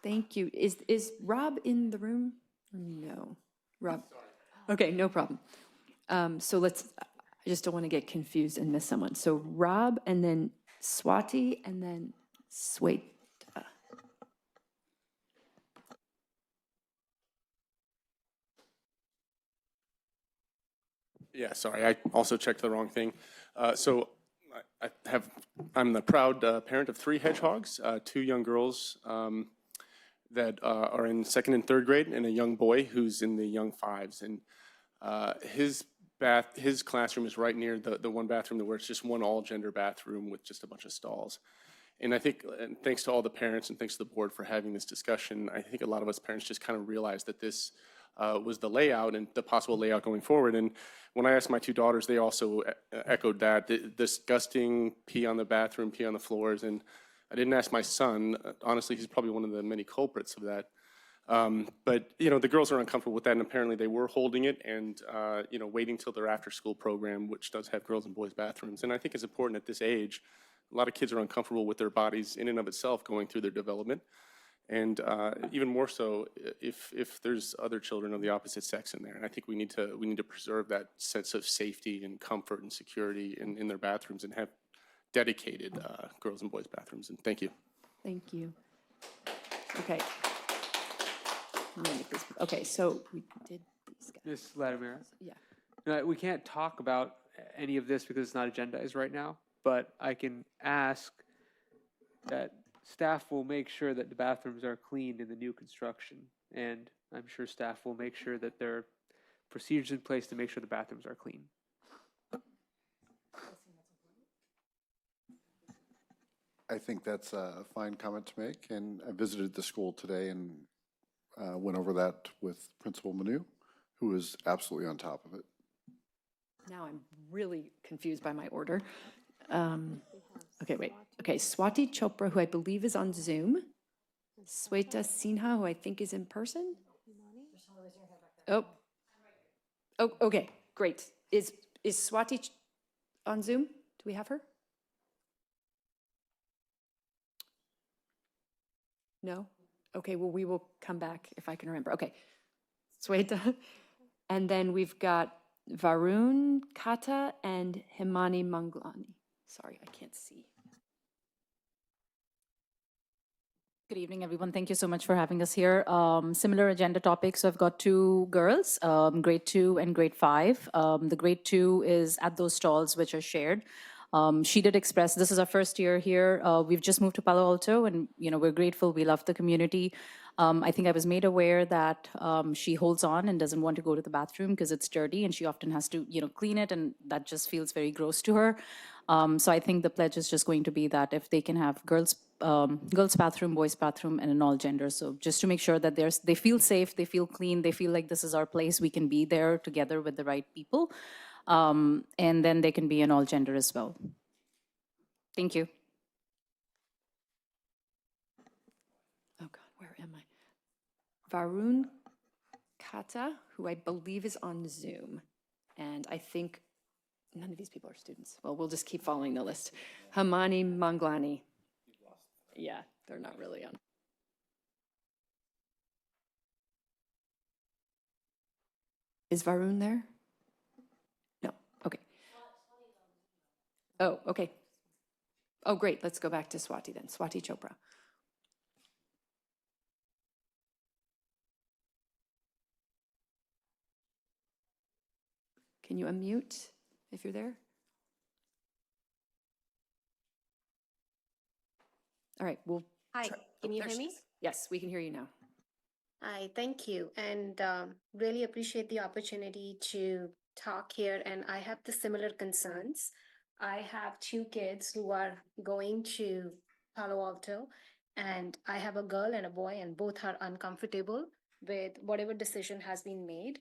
Thank you. Is Rob in the room? No. Rob? Okay, no problem. So I just don't want to get confused and miss someone. So Rob, and then Swati, and then Sweta. Yeah, sorry, I also checked the wrong thing. I'm the proud parent of 3 hedgehogs, 2 young girls that are in 2nd and 3rd grade, and a young boy who's in the young 5s. And his classroom is right near the one bathroom where it's just one all-gender bathroom with just a bunch of stalls. And I think, and thanks to all the parents and thanks to the board for having this discussion, I think a lot of us parents just kind of realized that this was the layout and the possible layout going forward. And when I asked my 2 daughters, they also echoed that, the disgusting pee on the bathroom, pee on the floors. And I didn't ask my son. Honestly, he's probably one of the many culprits of that. But, the girls are uncomfortable with that, and apparently they were holding it and, waiting till their after-school program, which does have girls and boys bathrooms. And I think it's important at this age. A lot of kids are uncomfortable with their bodies in and of itself going through their development. And even more so if there's other children of the opposite sex in there. And I think we need to preserve that sense of safety and comfort and security in their bathrooms and have dedicated girls and boys bathrooms. And thank you. Thank you. Okay. Okay, so we did these guys. Ms. Latimer? Yeah. No, we can't talk about any of this because it's not agendized right now, but I can ask that staff will make sure that the bathrooms are cleaned in the new construction, and I'm sure staff will make sure that there are procedures in place to make sure the bathrooms are clean. I think that's a fine comment to make, and I visited the school today and went over that with Principal Manu, who is absolutely on top of it. Now I'm really confused by my order. Okay, wait. Okay, Swati Chopra, who I believe is on Zoom. Sweta Sinha, who I think is in person. Oh, okay, great. Is Swati on Zoom? Do we have her? No? Okay, well, we will come back if I can remember. Okay, Sweta. And then we've got Varun Kata and Himani Manglani. Sorry, I can't see. Good evening, everyone. Thank you so much for having us here. Similar agenda topics. So I've got 2 girls, grade 2 and grade 5. The grade 2 is at those stalls which are shared. She did express, this is our first year here. We've just moved to Palo Alto, and we're grateful. We love the community. I think I was made aware that she holds on and doesn't want to go to the bathroom because it's dirty, and she often has to clean it, and that just feels very gross to her. So I think the pledge is just going to be that if they can have girls' bathroom, boys' bathroom, and in all genders. So just to make sure that they feel safe, they feel clean, they feel like this is our place, we can be there together with the right people. And then they can be in all gender as well. Thank you. Oh God, where am I? Varun Kata, who I believe is on Zoom. And I think none of these people are students. Well, we'll just keep following the list. Hamani Manglani. Yeah, they're not really on. Is Varun there? No, okay. Oh, okay. Oh, great, let's go back to Swati then. Swati Chopra. Can you unmute if you're there? All right, we'll. Hi, can you there hear she me? is. Yes, we can hear you now. Hi, thank you, and really appreciate the opportunity to talk here. And I have the similar concerns. I have two kids who are going to Palo Alto, and I have a girl and a boy, and both are uncomfortable with whatever decision has been made.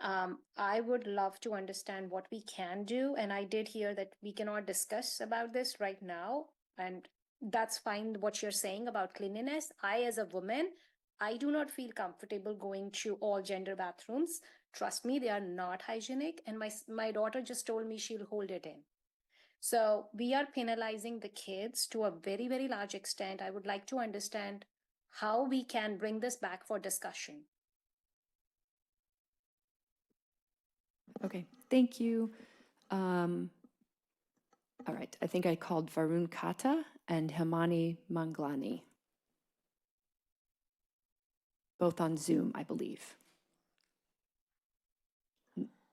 I would love to understand what we can do, and I did hear that we cannot discuss about this right now, and that's fine what you're saying about cleanliness. I, as a woman, I do not feel comfortable going to all gender bathrooms. Trust me, they are not hygienic, and my daughter just told me she'll hold it in. So we are penalizing the kids to a very, very large extent. I would like to understand how we can bring this back for discussion. Okay, thank you. All right, I think I called Varun Kata and Himani Manglani. Both on Zoom, I believe.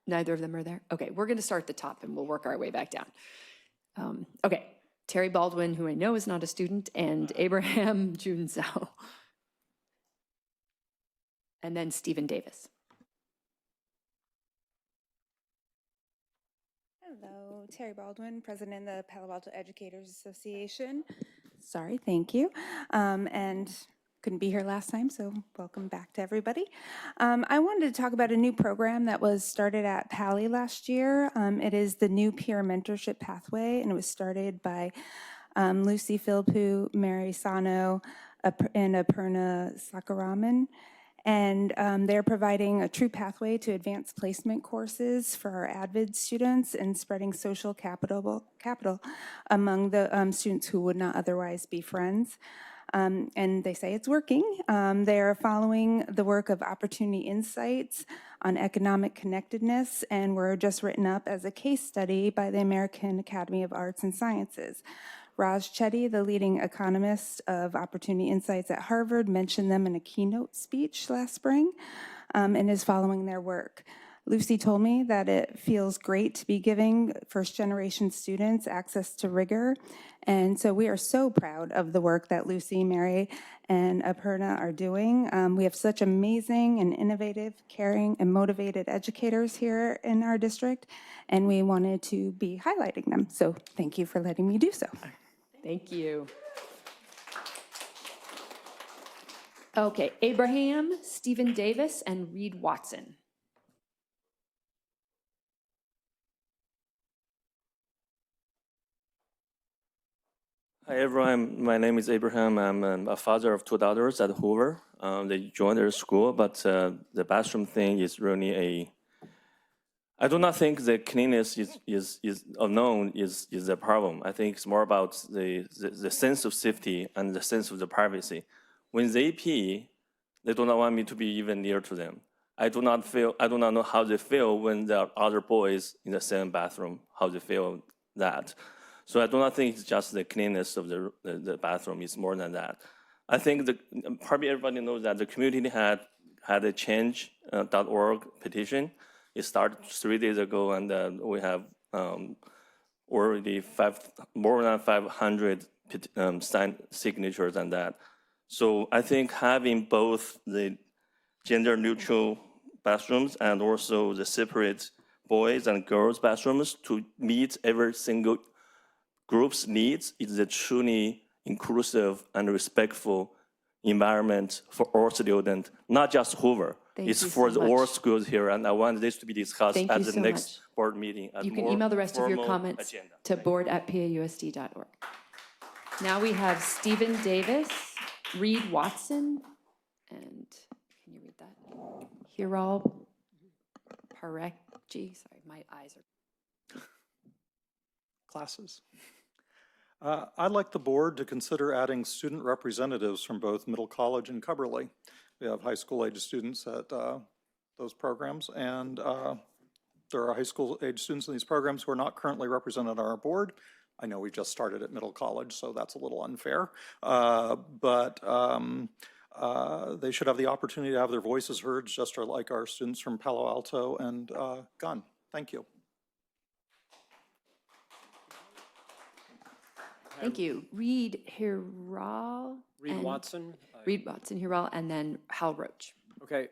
Neither of them are there? Okay, we're going to start at the top and we'll work our way back down. Okay, Terry Baldwin, who I know is not a student, and Abraham Junzao. And then Stephen Davis. Hello, Terry Baldwin, President of the Palo Alto Educators Association. Sorry, thank you. And couldn't be here last time, so welcome back to everybody. I wanted to talk about a new program that was started at Pali last year. It is the new Peer Mentorship Pathway, and it was started by Lucy Philpott, Mary Sano, and Aparna Sakaraman. And they're providing a true pathway to advanced placement courses for our ADVID students and spreading social capital among the students who would not otherwise be friends. And they say it's working. They are following the work of Opportunity Insights on economic connectedness, and were just written up as a case study by the American Academy of Arts and Sciences. Raj Chetty, the leading economist of Opportunity Insights at Harvard, mentioned them in a keynote speech last spring and is following their work. Lucy told me that it feels great to be giving first-generation students access to rigor, and so we are so proud of the work that Lucy, Mary, and Aparna are doing. We have such amazing and innovative, caring, and motivated educators here in our district, and we wanted to be highlighting them. So thank you for letting me do so. Thank you. Okay, Abraham, Stephen Davis, and Reed Watson. Hi everyone, my name is Abraham. I'm a father of two daughters at Hoover. They joined their school, but the bathroom thing is really I do not think the cleanliness is unknown is the problem. I think it's more about the sense of safety and the sense of the privacy. When they pee, they do not want me to be even near to them. I do not know how they feel when there are other boys in the same bathroom, how they feel that. So I do not think it's just the cleanness of the bathroom, it's more than that. I think probably everybody knows that the community had a change.org petition. It started 3 days ago, and we have already more than 500 signed signatures on that. So I think having both the gender neutral bathrooms and also the separate boys and girls bathrooms to meet every single group's needs is a truly inclusive and respectful environment for all students, not just Hoover. Thank It's you for so all much. schools here, and I want this to be discussed Thank at you the so next much. board meeting. You can email the rest of your comments agenda. to board@pausd.org. Now we have Stephen Davis, Reed Watson, and can you read that? Hiral Parekji. Sorry, my eyes are. Classes. I'd like the board to consider adding student representatives from both Middle College and Cubberley. We have high school age students at those programs, and there are high school age students in these programs who are not currently represented on our board. I know we just started at Middle College, so that's a little unfair, but they should have the opportunity to have their voices heard, just like our students from Palo Alto and Gunn. Thank you. Thank you. Reed Hiral. Reed Watson. Reed Watson Hiral, and then Hal Roach. Okay.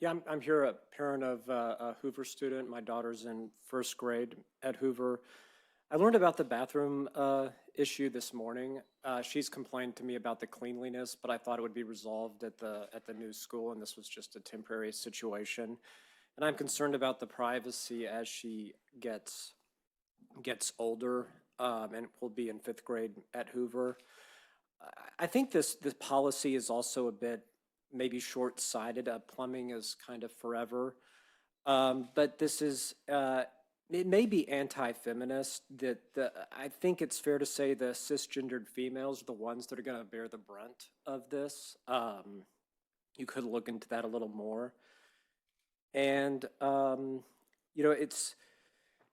Yeah, I'm here, a parent of a Hoover student. My daughter's in first grade at Hoover. I learned about the bathroom issue this morning. She's complained to me about the cleanliness, but I thought it would be resolved at the new school, and this was just a temporary situation. And I'm concerned about the privacy as she gets older, and will be in fifth grade at Hoover. I think this policy is also a bit maybe short-sighted. Plumbing is kind of forever, but this is. It may be anti-feminist. I think it's fair to say the cisgendered females are the ones that are going to bear the brunt of this. You could look into that a little more. And it's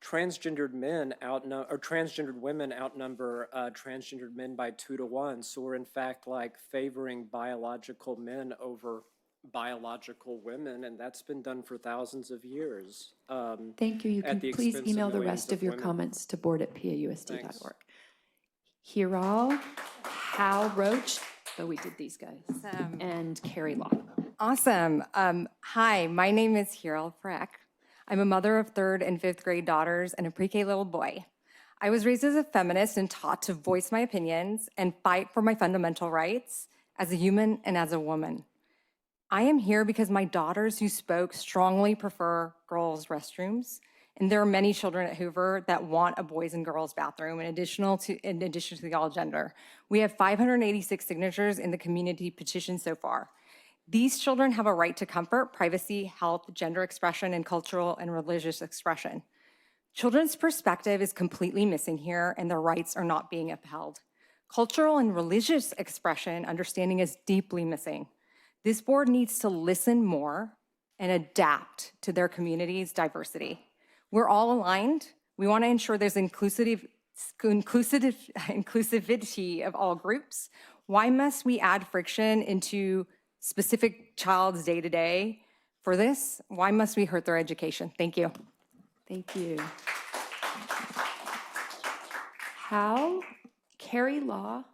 transgendered men transgendered women outnumber transgendered men by 2 to 1. So we're in fact like favoring biological men over biological women, and that's been done for thousands of years. Thank you. You can please email the rest of your women. comments to board@pausd.org. Hiral, Hal Roach, we did these guys, and Carrie Law. Awesome. Hi, my name is Hiral Parekh. I'm a mother of 3rd and 5th grade daughters and a pre-K little boy. I was raised as a feminist and taught to voice my opinions and fight for my fundamental rights as a human and as a woman. I am here because my daughters who spoke strongly prefer girls' restrooms, and there are many children at Hoover that want a boys and girls bathroom in addition to the all gender. We have 586 signatures in the community petition so far. These children have a right to comfort, privacy, health, gender expression, and cultural and religious expression. Children's perspective is completely missing here, and their rights are not being upheld. Cultural and religious expression understanding is deeply missing. This board needs to listen more and adapt to their community's diversity. We're all aligned. We want to ensure there's inclusivity of all groups. Why must we add friction into specific child's day-to-day for this? Why must we hurt their education? Thank you. Thank you. Hal, Carrie Law,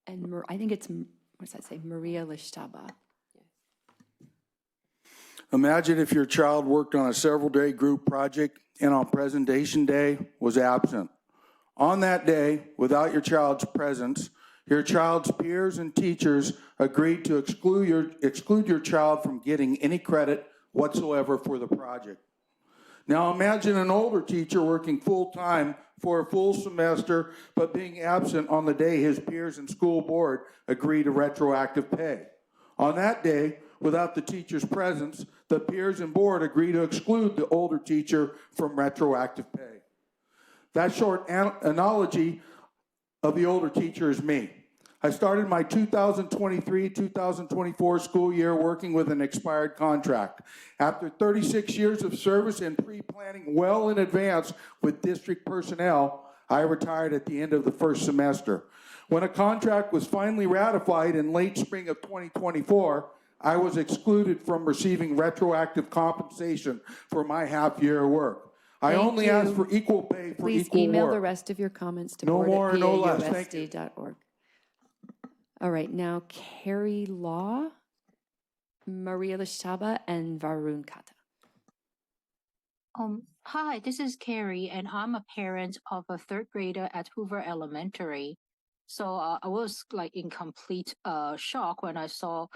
and I think it's, what does that say, Maria Lishtaba. Imagine if your child worked on a several-day group project and on presentation day was absent. On that day, without your child's presence, your child's peers and teachers agreed to exclude your child from getting any credit whatsoever for the project. Now imagine an older teacher working full-time for a full semester, but being absent on the day his peers and school board agree to retroactive pay. On that day, without the teacher's presence, the peers and board agree to exclude the older teacher from retroactive pay. That short analogy of the older teacher is me. I started my 2023-2024 school year working with an expired contract. After 36 years of service and pre-planning well in advance with district personnel, I retired at the end of the first semester. When a contract was finally ratified in late spring of 2024, I was excluded from receiving retroactive compensation for my half year of work. I Thank only ask you. for equal pay for Please equal email the work. rest of your comments to No board more, at no less. Thank you. pausd.org. All right, now Carrie Law, Maria Lishtaba, and Varun Kata. Hi, this is Carrie, and I'm a parent of a third grader at Hoover Elementary. So I was like in complete shock when I saw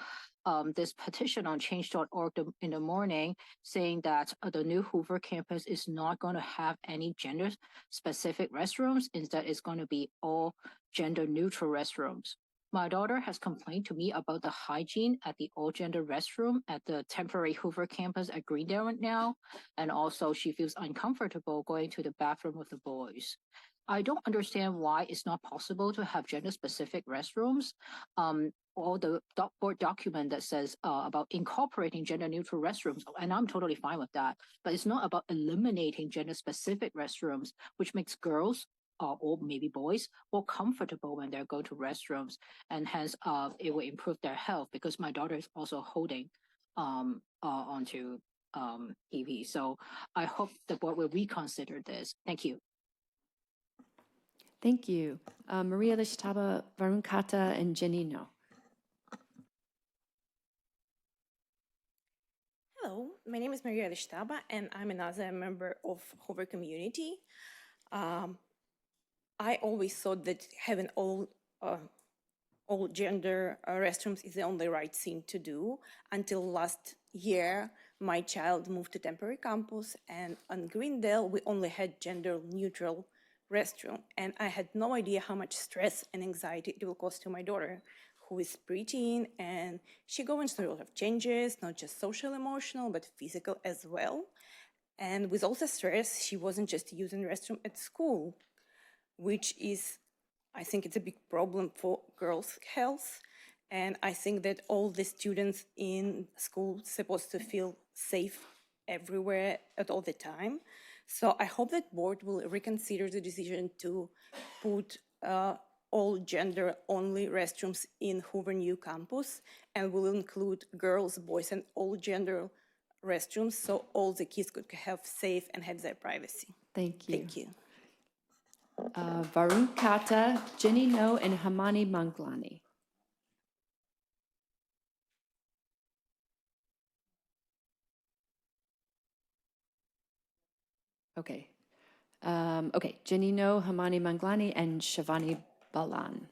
this petition on change.org in the morning saying that the new Hoover campus is not going to have any gender specific restrooms. Instead, it's going to be all gender neutral restrooms. My daughter has complained to me about the hygiene at the all-gender restroom at the temporary Hoover campus at Greendale right now, and also she feels uncomfortable going to the bathroom with the boys. I don't understand why it's not possible to have gender-specific restrooms. All the board document that says about incorporating gender-neutral restrooms, and I'm totally fine with that, but it's not about eliminating gender-specific restrooms, which makes girls or maybe boys more comfortable when they're going to restrooms, and hence it will improve their health because my daughter is also holding onto EV. So I hope the board will reconsider this. Thank you. Thank you. Maria Lishtaba, Varun Kata, and Jenny No. Hello, my name is Maria Lishtaba, and I'm another member of Hoover community. I always thought that having all gender restrooms is the only right thing to do until last year. My child moved to temporary campus, and on Greendale, we only had gender neutral restroom. And I had no idea how much stress and anxiety it will cause to my daughter, who is preteen, and she goes through a lot of changes, not just social, emotional, but physical as well. And with all the stress, she wasn't just using the restroom at school, which is, I think it's a big problem for girls' health. And I think that all the students in school supposed to feel safe everywhere at all the time. So I hope that board will reconsider the decision to put all gender only restrooms in Hoover new campus and will include girls, boys, and all gender restrooms so all the kids could have safe and have their privacy. Thank you. Thank you. Varun Kata, Jenny No, and Hamani Manglani. Okay. Okay, Jenny No, Hamani Manglani, and Shavani Balan.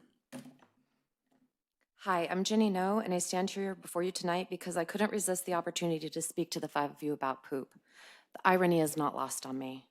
Hi, I'm Jenny No, and I stand here before you tonight because I couldn't resist the opportunity to speak to the five of you about poop. The irony is not lost on me.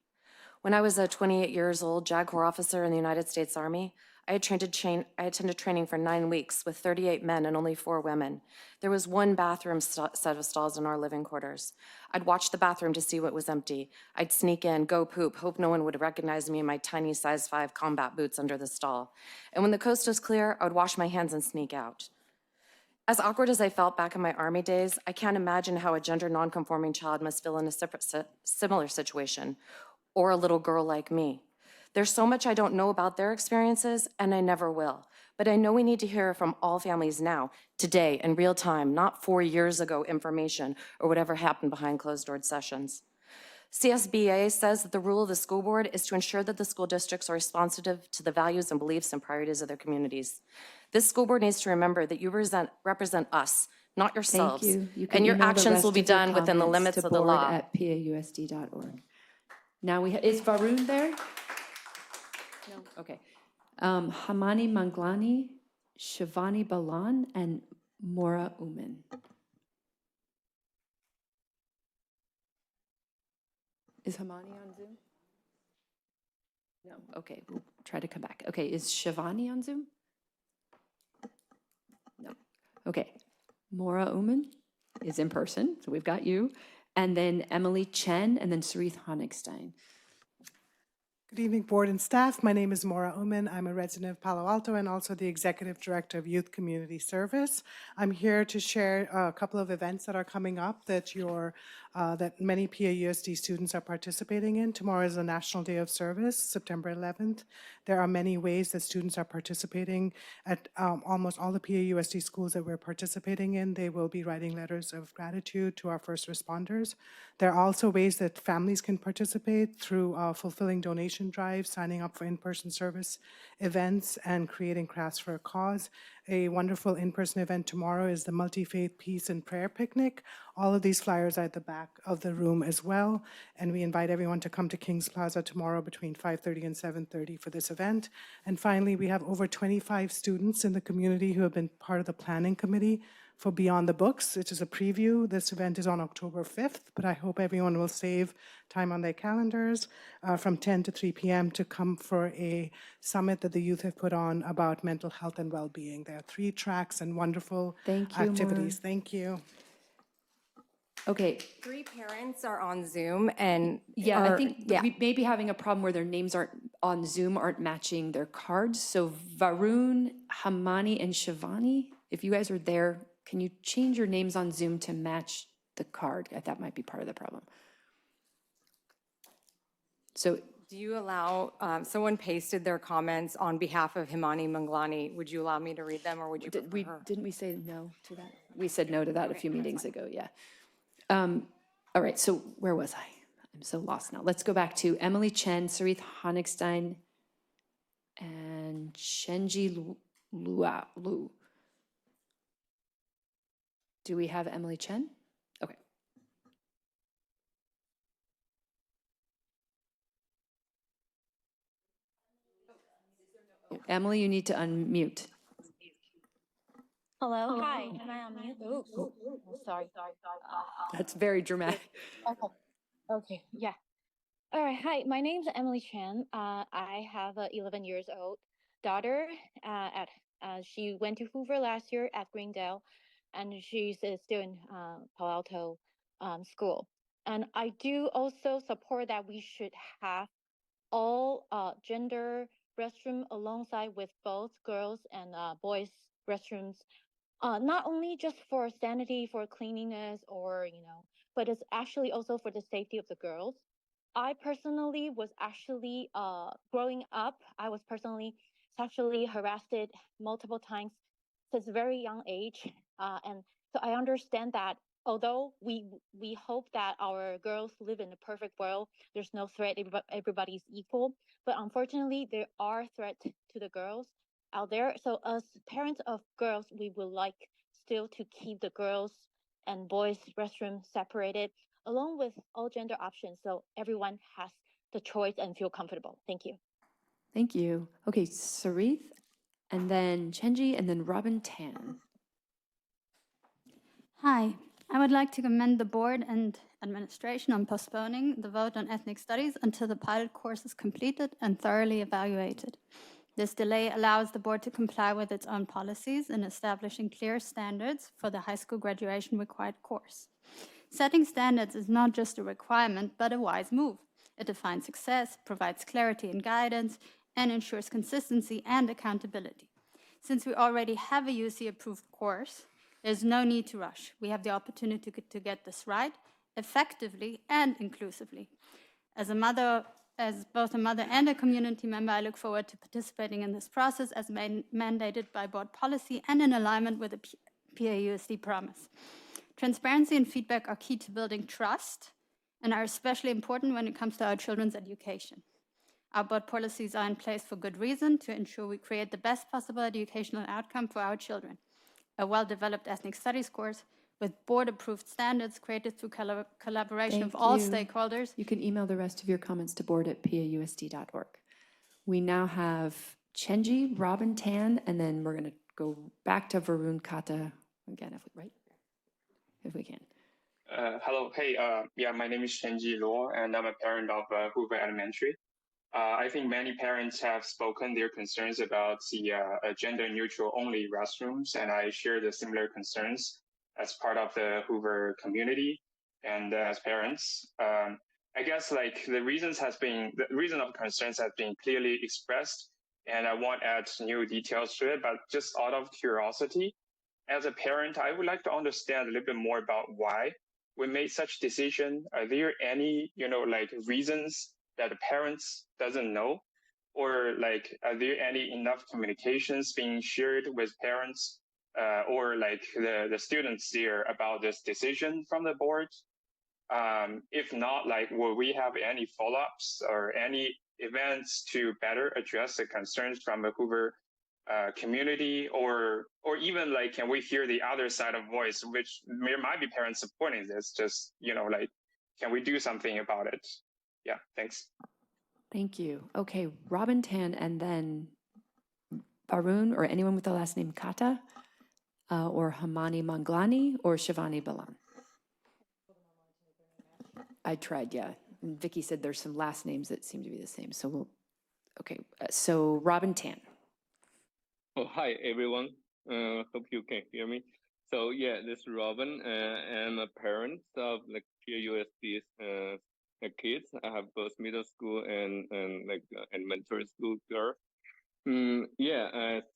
When I was a 28 years old JAG Corps officer in the United States Army, I attended training for 9 weeks with 38 men and only 4 women. There was one bathroom set of stalls in our living quarters. I'd watch the bathroom to see what was empty. I'd sneak in, go poop, hope no one would recognize me in my tiny size 5 combat boots under the stall. And when the coast was clear, I would wash my hands and sneak out. As awkward as I felt back in my Army days, I can't imagine how a gender nonconforming child must feel in a similar situation, or a little girl like me. There's so much I don't know about their experiences, and I never will. But I know we need to hear from all families now, today, in real time, not 4 years ago information or whatever happened behind closed-door sessions. CSBA says that the role of the school board is to ensure that the school districts are responsive to the values and beliefs and priorities of their communities. This school board needs to remember that you represent us, not yourselves. Thank you. You can and your email the actions rest will be of your done within the comments limits to of the board law. at PAUSD.org. Now is Varun there? No. Okay. Hamani Manglani, Shavani Balan, and Mora Uman. Is Hamani on Zoom? No. Okay, we'll try to come back. Okay, is Shavani on Zoom? No. Okay. Mora Uman is in person, so we've got you. And then Emily Chen, and then Sarith Honigstein. Good evening, board and staff. My name is Maura Uman. I'm a resident of Palo Alto and also the Executive Director of Youth Community Service. I'm here to share a couple of events that are coming up that that many PAUSD students are participating in. Tomorrow is the National Day of Service, September 11th. There are many ways that students are participating at almost all the PAUSD schools that we're participating in. They will be writing letters of gratitude to our first responders. There are also ways that families can participate through fulfilling donation drives, signing up for in-person service events, and creating crafts for a cause. A wonderful in-person event tomorrow is the Multi-Faith Peace and Prayer Picnic. All of these flyers are at the back of the room as well, and we invite everyone to come to Kings Plaza tomorrow between 5:30 and 7:30 for this event. And finally, we have over 25 students in the community who have been part of the planning committee for Beyond the Books, which is a preview. This event is on October 5th, but I hope everyone will save time on their calendars from 10 to 3 p.m. to come for a summit that the youth have put on about mental health and well-being. There are 3 tracks and wonderful Thank you, activities. Maura. Thank you. Okay. 3 parents are on Zoom and Yeah, I are- think we may be having a problem where their names aren't on Zoom, aren't matching their cards. So Varun, Hamani, and Shivani, if you guys are there, can you change your names on Zoom to match the card? That might be part of the problem. So Do you allow, someone pasted their comments on behalf of Himani Manglani. Would you allow me to read them or would you prefer her? didn't we say no to that? We said no to that a few meetings ago, yeah. All right, so where was I? I'm so lost now. Let's go back to Emily Chen, Sarith Honigstein, and Chenji Lu. Do we have Emily Chen? Okay. Emily, you need to unmute. Hello, hi, am I on mute? Oh, sorry. That's very dramatic. Okay, okay, yeah. All right, hi, my name's Emily Chan. I have a 11 years old daughter. She went to Hoover last year at Greendale, and she's still in Palo Alto school. And I do also support that we should have all gender restroom alongside with both girls and boys restrooms, not only just for sanity, for cleanliness, or but it's actually also for the safety of the girls. I personally was actually growing up, I was personally sexually harassed multiple times since a very young age, and so I understand that although we hope that our girls live in a perfect world, there's no threat, everybody's equal, but unfortunately there are threats to the girls out there. So as parents of girls, we would like still to keep the girls and boys restroom separated along with all gender options so everyone has the choice and feel comfortable. Thank you. Thank you. Okay, Sarith, and then Chenji, and then Robin Tan. Hi, I would like to commend the board and administration on postponing the vote on ethnic studies until the pilot course is completed and thoroughly evaluated. This delay allows the board to comply with its own policies in establishing clear standards for the high school graduation required course. Setting standards is not just a requirement, but a wise move. It defines success, provides clarity and guidance, and ensures consistency and accountability. Since we already have a UC-approved course, there's no need to rush. We have the opportunity to get this right, effectively and inclusively. As both a mother and a community member, I look forward to participating in this process as mandated by board policy and in alignment with the PAUSD promise. Transparency and feedback are key to building trust and are especially important when it comes to our children's education. Our board policies are in place for good reason, to ensure we create the best possible educational outcome for our children. A well-developed ethnic studies course with board-approved standards created through collaboration of all stakeholders. You can email the rest of your comments to board@pausd.org. We now have Chenji, Robin Tan, and then we're going to go back to Varun Kata again, if we can. Hello, hey, yeah, my name is Chenji Luo, and I'm a parent of Hoover Elementary. I think many parents have spoken their concerns about the gender-neutral only restrooms, and I share the similar concerns as part of the Hoover community and as parents. I guess like the reason of concerns has been clearly expressed, and I won't add new details to it, but just out of curiosity, as a parent, I would like to understand a little bit more about why we made such decision. Are there any, like reasons that the parents doesn't know, Or like, are there any enough communications being shared with parents or like the students there about this decision from the board? If not, like, will we have any follow-ups or any events to better address the concerns from the Hoover community, or even like, can we hear the other side of voice, which there might be parents supporting this, just, like, can we do something about it? Yeah, thanks. Thank you. Okay, Robin Tan and then Varun or anyone with the last name Kata or Hamani Manglani or Shivani Balan. I tried, yeah. And Vicky said there's some last names that seem to be the same. So we'll, okay, so Robin Tan. Oh, hi, everyone. Hope you can hear me. So yeah, this is Robin. I'm a parent of like PAUSD's kids. I have both middle school and like elementary school girl.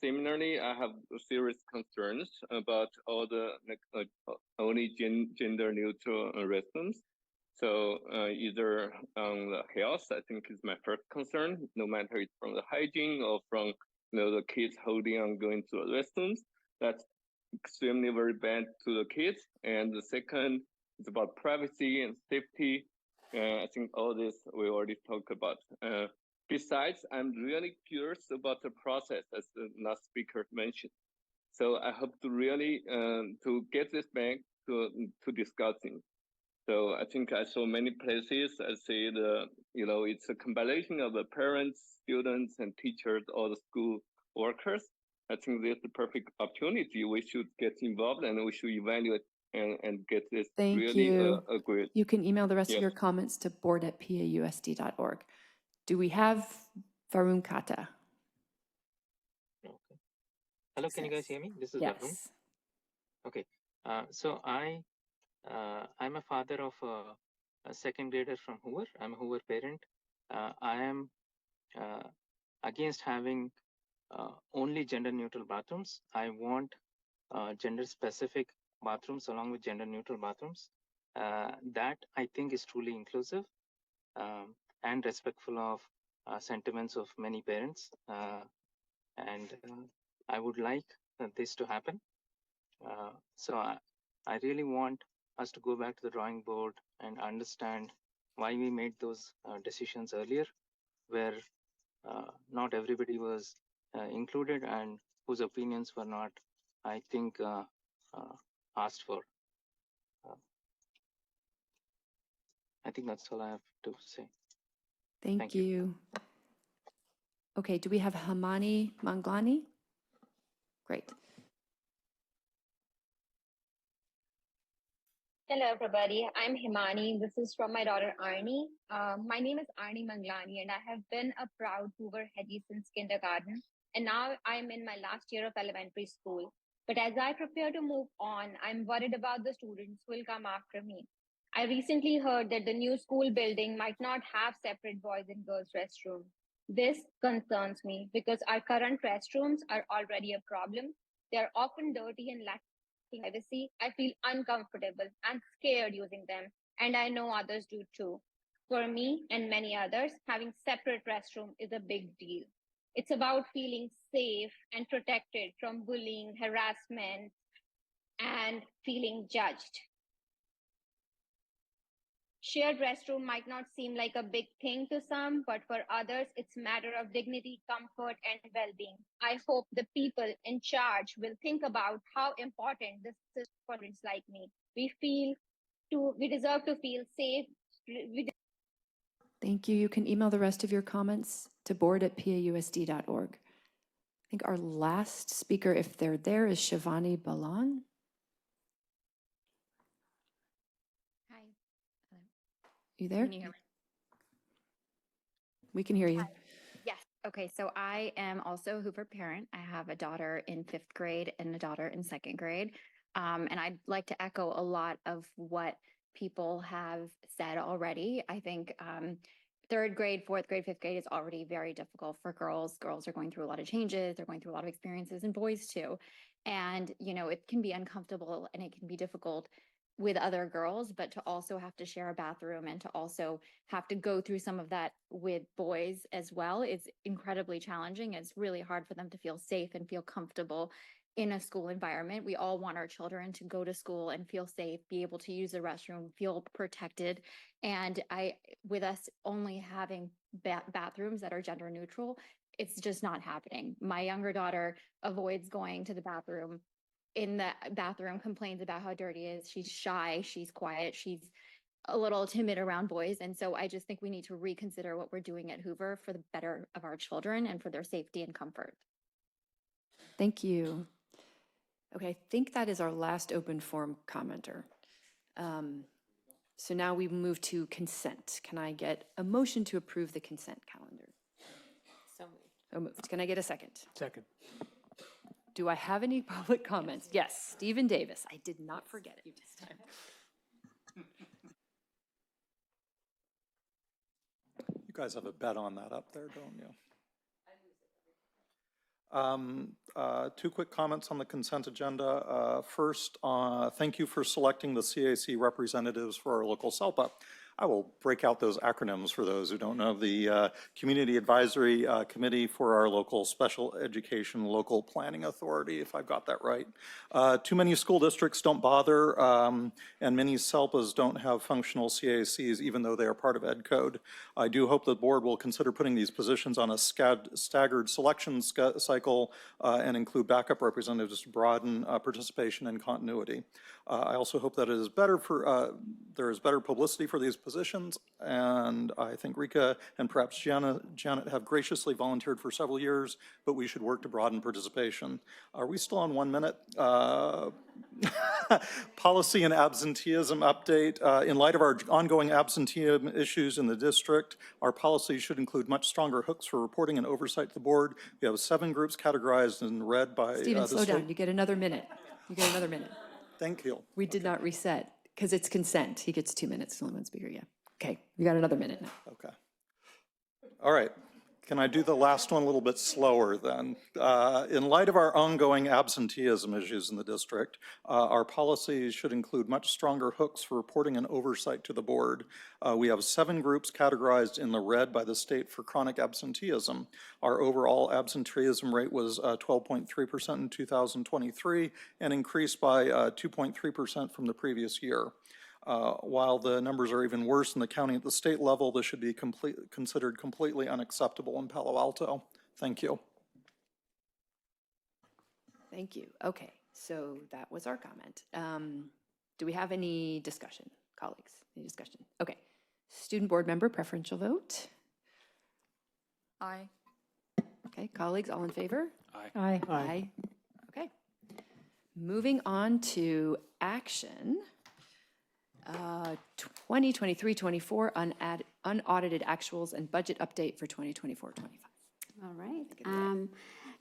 Similarly, I have serious concerns about all the like only gender neutral restrooms. So either on the health, I think is my first concern, no matter it's from the hygiene or from the kids holding on going to the restrooms. That's extremely very bad to the kids. And the second is about privacy and safety. I think all this we already talked about. Besides, I'm really curious about the process, as the last speaker mentioned. So I hope to really to get this back to discussing. So I think I saw many places. I see it's a combination of the parents, students, and teachers, all the school workers. I think there's the perfect opportunity. We should get involved and we should evaluate and get this Thank really you. agreed. You can email the rest of Yes. your comments to board@pausd.org. Do we have Varun Kata? Okay. Hello, can you guys hear me? This is Yes. Varun. Okay. So I'm a father of a second grader from Hoover. I'm a Hoover parent. I am against having only gender neutral bathrooms. I want gender specific bathrooms along with gender neutral bathrooms. That I think is truly inclusive and respectful of sentiments of many parents. And I would like this to happen. So I really want us to go back to the drawing board and understand why we made those decisions earlier, where not everybody was included and whose opinions were not, I think, asked for. I think that's all I have to say. Thank you. Okay, do we have Hamani Manglani? Great. Hello, everybody. I'm Himani. This is from my daughter, Arnie. My name is Arnie Manglani, and I have been a proud Hoover Heady since kindergarten. And now I'm in my last year of elementary school. But as I prepare to move on, I'm worried about the students who will come after me. I recently heard that the new school building might not have separate boys and girls restrooms. This concerns me because our current restrooms are already a problem. They're often dirty and lacking privacy. I feel uncomfortable and scared using them, and I know others do too. For me and many others, having separate restroom is a big deal. It's about feeling safe and protected from bullying, harassment, and feeling judged. Shared restroom might not seem like a big thing to some, but for others, it's a matter of dignity, comfort, and well-being. I hope the people in charge will think about how important this is for students like me. We deserve to feel safe. Thank you. You can email the rest of your comments to board@pausd.org. I think our last speaker, if they're there, is Shivani Balan. Hi. Hello. You there? Can you hear me? We can hear you. Yes. Okay. So I am also a Hoover parent. I have a daughter in 5th grade and a daughter in 2nd grade. And I'd like to echo a lot of what people have said already. I think 3rd grade, 4th grade, 5th grade is already very difficult for girls. Girls are going through a lot of changes. They're going through a lot of experiences, and boys too. And, it can be uncomfortable and it can be difficult with other girls, but to also have to share a bathroom and to also have to go through some of that with boys as well is incredibly challenging. It's really hard for them to feel safe and feel comfortable in a school environment. We all want our children to go to school and feel safe, be able to use the restroom, feel protected. And with us only having bathrooms that are gender neutral, it's just not happening. My younger daughter avoids going to the bathroom. In the bathroom, complains about how dirty it is. She's shy, she's quiet, she's a little timid around boys. And so I just think we need to reconsider what we're doing at Hoover for the better of our children and for their safety and comfort. Thank you. Okay, I think that is our last open forum commenter. So now we move to consent. Can I get a motion to approve the consent calendar? So moved. So moved. Can I get a second? Second. Do I have any public comments? Yes, Stephen Davis. I did not forget it this time. You guys have a bet on that up there, don't you? Two quick comments on the consent agenda. First, thank you for selecting the CAC representatives for our local SELPA. I will break out those acronyms for those who don't know. The Community Advisory Committee for our local Special Education Local Planning Authority, if I've got that right. Too many school districts don't bother, and many SELPAs don't have functional CACs, even though they are part of Ed Code. I do hope the board will consider putting these positions on a staggered selection cycle and include backup representatives to broaden participation and continuity. I also hope that it is better for, there is better publicity for these positions, and I think Rika and perhaps Janet have graciously volunteered for several years, but we should work to broaden participation. Are we still on 1 minute? Policy and absenteeism update. In light of our ongoing absenteeism issues in the district, our policy should include much stronger hooks for reporting and oversight to the board. We have 7 groups categorized in red by Stephen, slow down. You get another minute. You get another minute. Thank you. We did not reset because it's consent. He gets 2 minutes. Only one speaker, yeah. Okay, you got another minute now. Okay. All right. Can I do the last one a little bit slower then? In light of our ongoing absenteeism issues in the district, our policies should include much stronger hooks for reporting and oversight to the board. We have 7 groups categorized in the red by the state for chronic absenteeism. Our overall absenteeism rate was 12.3% in 2023 and increased by 2.3% from the previous year. While the numbers are even worse in the county at the state level, this should be considered completely unacceptable in Palo Alto. Thank you. Thank you. Okay, so that was our comment. Do we have any discussion, colleagues? Any discussion? Okay. Student board member preferential vote? Aye. Okay, colleagues, all in favor? Aye. Aye. Okay. Moving on to action. 2023-24 unaudited actuals and budget update for 2024-25. All right.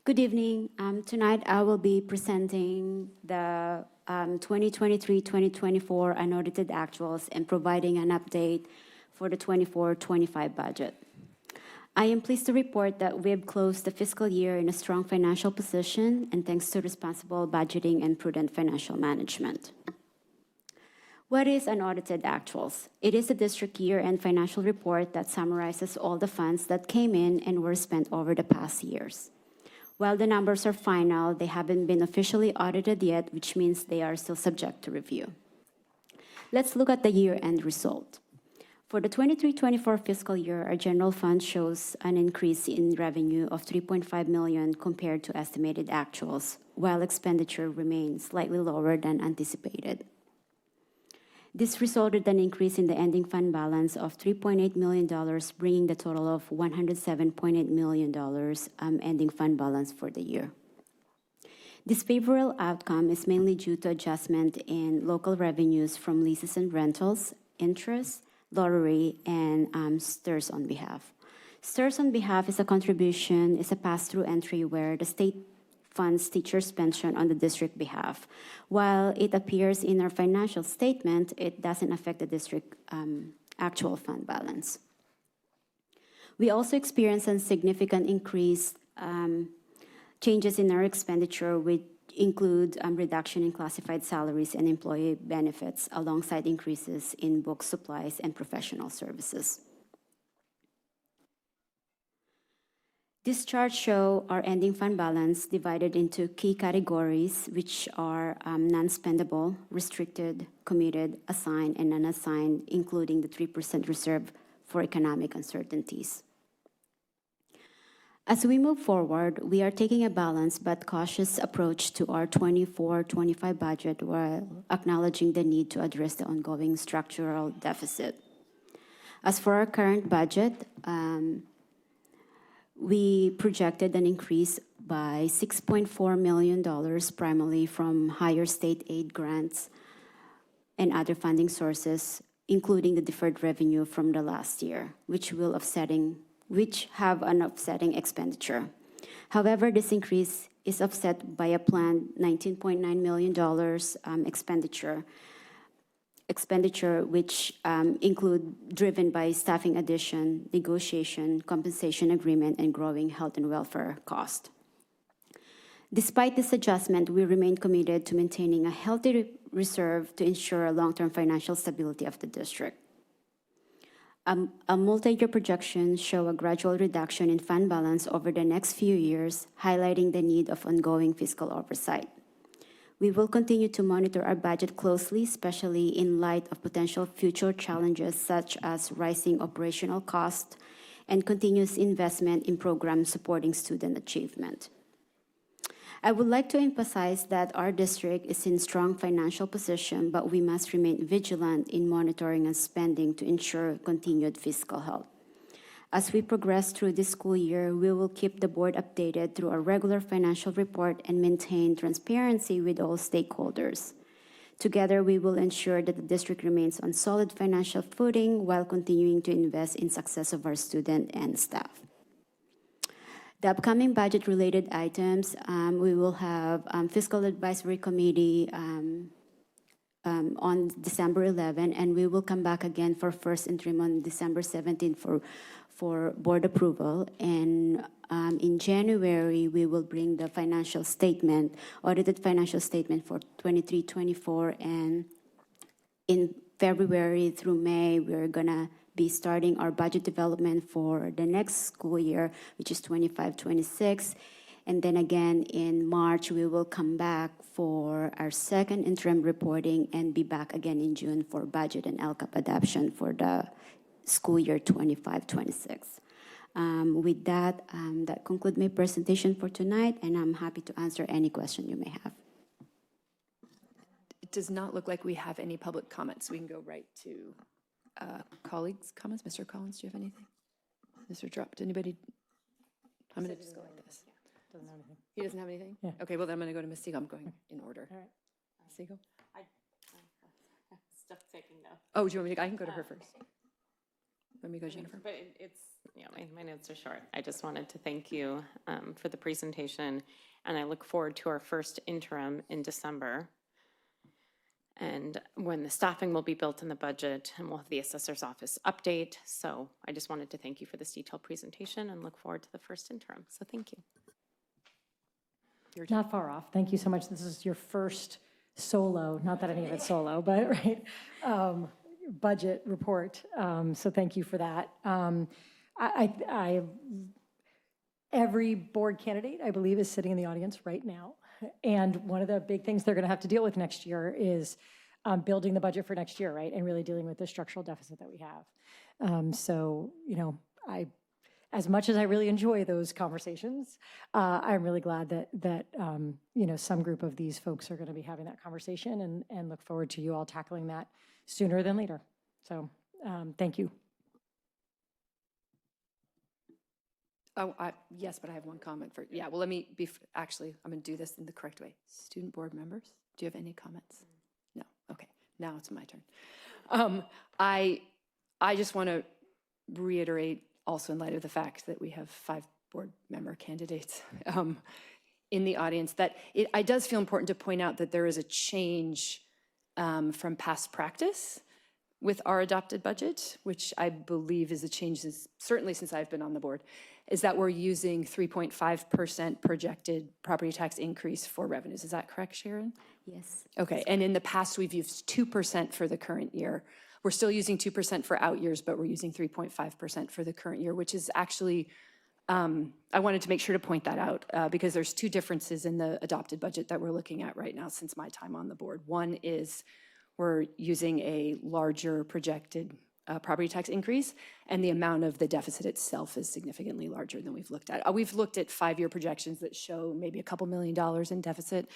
Good evening. Tonight I will be presenting the 2023-2024 unaudited actuals and providing an update for the 24-25 budget. I am pleased to report that we have closed the fiscal year in a strong financial position and thanks to responsible budgeting and prudent financial management. What is unaudited actuals? It is a district year-end financial report that summarizes all the funds that came in and were spent over the past years. While the numbers are final, they haven't been officially audited yet, which means they are still subject to review. Let's look at the year-end result. For the 23-24 fiscal year, our general fund shows an increase in revenue of $3.5 million compared to estimated actuals, while expenditure remains slightly lower than anticipated. This resulted in an increase in the ending fund balance of $3.8 million, bringing the total of $107.8 million ending fund balance for the year. This favorable outcome is mainly due to adjustment in local revenues from leases and rentals, interest, lottery, and STIRS on behalf. STIRS on behalf is a contribution, is a pass-through entry where the state funds teachers' pension on the district behalf. While it appears in our financial statement, it doesn't affect the district actual fund balance. We also experienced a significant increase, changes in our expenditure with include reduction in classified salaries and employee benefits alongside increases in book supplies and professional services. This chart shows our ending fund balance divided into key categories, which are non-spendable, restricted, committed, assigned, and unassigned, including the 3% reserve for economic uncertainties. As we move forward, we are taking a balanced but cautious approach to our 24-25 budget while acknowledging the need to address the ongoing structural deficit. As for our current budget, we projected an increase by $6.4 million, primarily from higher state aid grants and other funding sources, including the deferred revenue from the last year, which have an offsetting expenditure. However, this increase is offset by a planned $19.9 million expenditure which include driven by staffing addition, negotiation, compensation agreement, and growing health and welfare cost. Despite this adjustment, we remain committed to maintaining a healthy reserve to ensure long-term financial stability of the district. A multi-year projection show a gradual reduction in fund balance over the next few years, highlighting the need of ongoing fiscal oversight. We will continue to monitor our budget closely, especially in light of potential future challenges such as rising operational costs and continuous investment in programs supporting student achievement. I would like to emphasize that our district is in strong financial position, but we must remain vigilant in monitoring and spending to ensure continued fiscal health. As we progress through this school year, we will keep the board updated through our regular financial report and maintain transparency with all stakeholders. Together, we will ensure that the district remains on solid financial footing while continuing to invest in success of our students and staff. The upcoming budget-related items, we will have Fiscal Advisory Committee on December 11, and we will come back again for first interim on December 17 for board approval. And in January, we will bring the financial statement, audited financial statement for 23-24, and in February through May, we're gonna be starting our budget development for the next school year, which is 25-26. And then again, in March, we will come back for our second interim reporting and be back again in June for budget and LCAP adoption for the school year 25-26. With that, that concludes my presentation for tonight, and I'm happy to answer any question you may have. It does not look like we have any public comments. We can go right to colleagues' comments. Mr. Collins, do you have anything? Mr. Drupt, anybody? I'm going to just go like this. Doesn't have anything. He doesn't have anything? Yeah. Okay, well, then I'm going to go to Ms. Siegel. I'm going in order. All right. Ms. Siegel? Stuff taking notes. Oh, do you want me to? I can go to her first. Let me go, Jennifer. But it's, yeah, my notes are short. I just wanted to thank you for the presentation, and I look forward to our first interim in December. And when the staffing will be built in the budget, and we'll have the assessor's office update. So I just wanted to thank you for this detailed presentation and look forward to the first interim. So thank you. Not far off. Thank you so much. This is your first solo, not that any of it's solo, but right, budget report. So thank you for that. Every board candidate, I believe, is sitting in the audience right now. And one of the big things they're going to have to deal with next year is building the budget for next year, right? And really dealing with the structural deficit that we have. So, you know, as much as I really enjoy those conversations, I'm really glad that you know, some group of these folks are going to be having that conversation, and look forward to you all tackling that sooner than later. So thank you. Oh, yes, but I have one comment for, yeah, well, let me be, actually, I'm going to do this in the correct way. Student board members, do you have any comments? No, okay, now it's my turn. I just want to reiterate, also in light of the fact that we have 5 board member candidates in the audience, that it does feel important to point out that there is a change from past practice with our adopted budget, which I believe is a change certainly since I've been on the board. is that we're using 3.5% projected property tax increase for revenues. Is that correct, Sharon? Yes. Okay, and in the past, we've used 2% for the current year. We're still using 2% for out years, but we're using 3.5% for the current year, which is actually, I wanted to make sure to point that out because there's two differences in the adopted budget that we're looking at right now since my time on the board. One is we're using a larger projected property tax increase, and the amount of the deficit itself is significantly larger than we've looked at. We've looked at 5-year projections that show maybe a couple $1 million in deficit.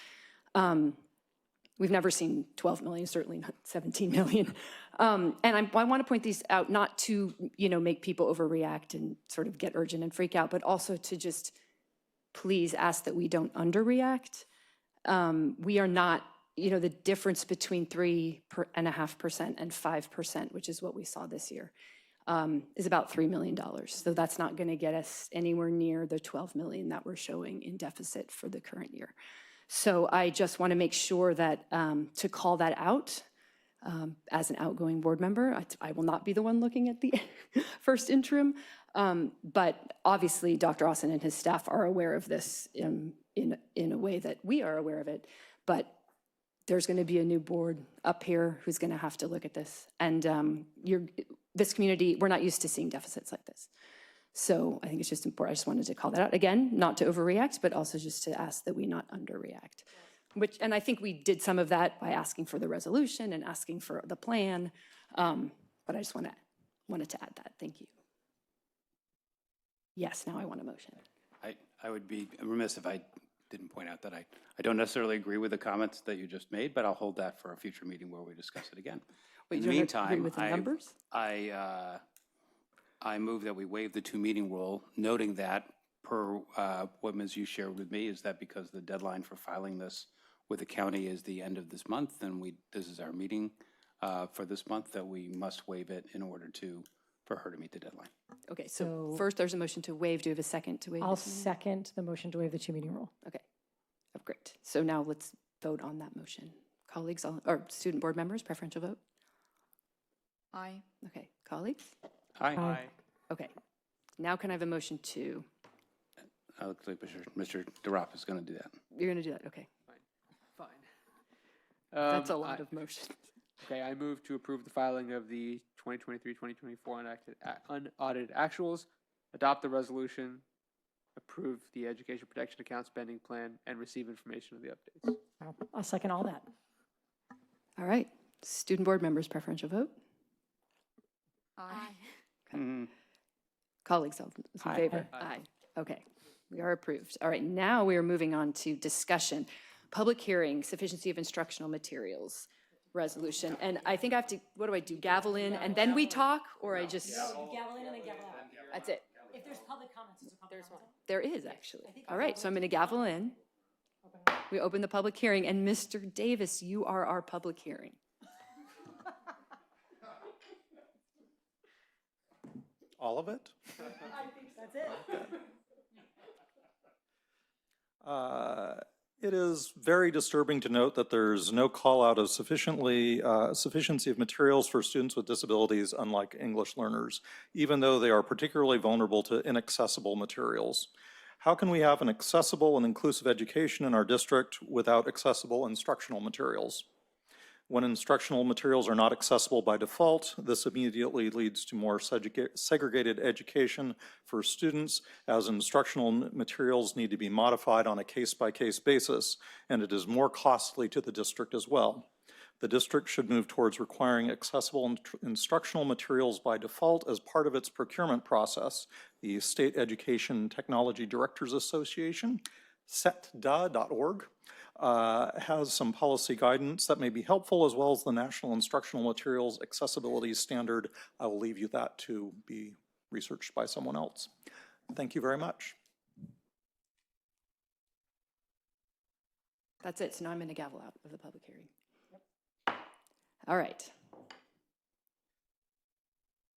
We've never seen 12 million, certainly not 17 million. And I want to point these out not to, make people overreact and sort of get urgent and freak out, but also to just please ask that we don't underreact. We are not, the difference between 3.5% and 5%, which is what we saw this year, is about $3 million. So that's not going to get us anywhere near the 12 million that we're showing in deficit for the current year. So I just want to make sure that to call that out as an outgoing board member. I will not be the one looking at the first interim, but obviously Dr. Austin and his staff are aware of this in a way that we are aware of it. But there's going to be a new board up here who's going to have to look at this. And this community, we're not used to seeing deficits like this. So I think it's just important. I just wanted to call that out. Again, not to overreact, but also just to ask that we not underreact. And I think we did some of that by asking for the resolution and asking for the plan. But I just wanted to add that. Thank you. Yes, now I want a motion. I would be remiss if I didn't point out that I don't necessarily agree with the comments that you just made, but I'll hold that for a future meeting where we discuss it again. Wait, In the meantime, with the numbers? I move that we waive the 2-meeting rule, noting that per what Ms. Yu shared with me is that because the deadline for filing this with the county is the end of this month, and this is our meeting for this month, that we must waive it in order for her to meet the deadline. Okay, so first there's a motion to waive. Do you have a second to waive? I'll second the motion to waive the 2-meeting rule. Okay, oh, great. So now let's vote on that motion. Colleagues, or student board members, preferential vote? Aye. Okay, colleagues? Aye. Aye. Okay, now can I have a motion to? Looks like Mr. DeRopp is going to do that. You're going to do that, okay. Fine. That's a lot of motions. Okay, I move to approve the filing of the 2023-2024 unaudited actuals, adopt the resolution, approve the education protection account spending plan, and receive information of the updates. I'll second all that. All right, student board members, preferential vote? Aye. Okay. Colleagues, all in favor? Aye. Okay, we are approved. All right, now we are moving on to discussion. Public hearing, sufficiency of instructional materials resolution. And I think I have to, what do I do? Gavel in and then we talk, or I just? Gavel in and then gavel out. That's it. If there's public comments, is there public comments? There is actually. All right, so I'm going to gavel in. We open the public hearing, and Mr. Davis, you are our public hearing. All of it? I think that's it. It is very disturbing to note that there's no call out of sufficiency of materials for students with disabilities, unlike English learners, even though they are particularly vulnerable to inaccessible materials. How can we have an accessible and inclusive education in our district without accessible instructional materials? When instructional materials are not accessible by default, this immediately leads to more segregated education for students, as instructional materials need to be modified on a case-by-case basis, and it is more costly to the district as well. The district should move towards requiring accessible instructional materials by default as part of its procurement process. The State Education Technology Directors Association, setda.org, has some policy guidance that may be helpful, as well as the National Instructional Materials Accessibility Standard. I will leave you that to be researched by someone else. Thank you very much. That's it. So now I'm going to gavel out of the public hearing. All right.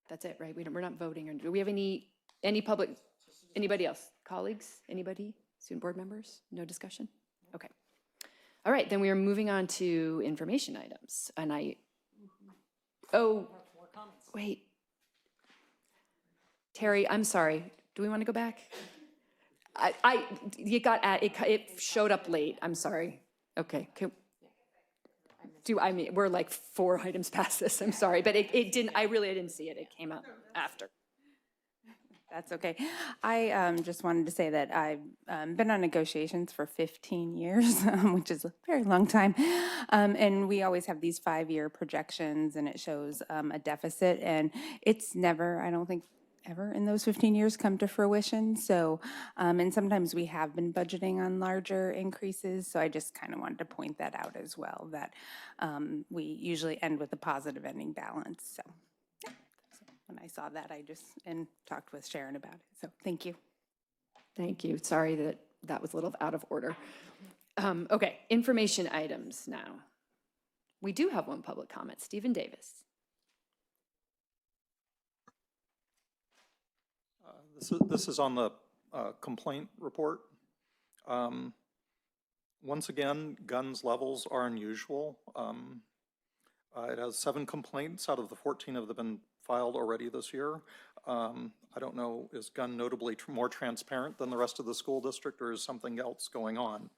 That's it, right? We're not voting. Or do we have any anybody else? Colleagues? Anybody? Student board members? No discussion? Okay. All right, then we are moving on to information items. And wait. Terry, I'm sorry. Do we want to go back? It showed up late, I'm sorry. Okay, we're like 4 items past this, I'm sorry, but it didn't, I didn't see it, it came out after. That's okay. I just wanted to say that I've been on negotiations for 15 years, which is a very long time. And we always have these 5-year projections, and it shows a deficit. And it's never, I don't think, ever in those 15 years come to fruition. So, and sometimes we have been budgeting on larger increases. So I just kind of wanted to point that out as well, that we usually end with a positive ending balance. So. When I saw that, and talked with Sharon about it. So thank you. Thank you. Sorry that was a little out of order. Okay, information items now. We do have one public comment, Stephen Davis. This is on the complaint report. Once again, guns levels are unusual. It has 7 complaints out of the 14 have been filed already this year. I don't know, is gun notably more transparent than the rest of the school district, or is something else going on?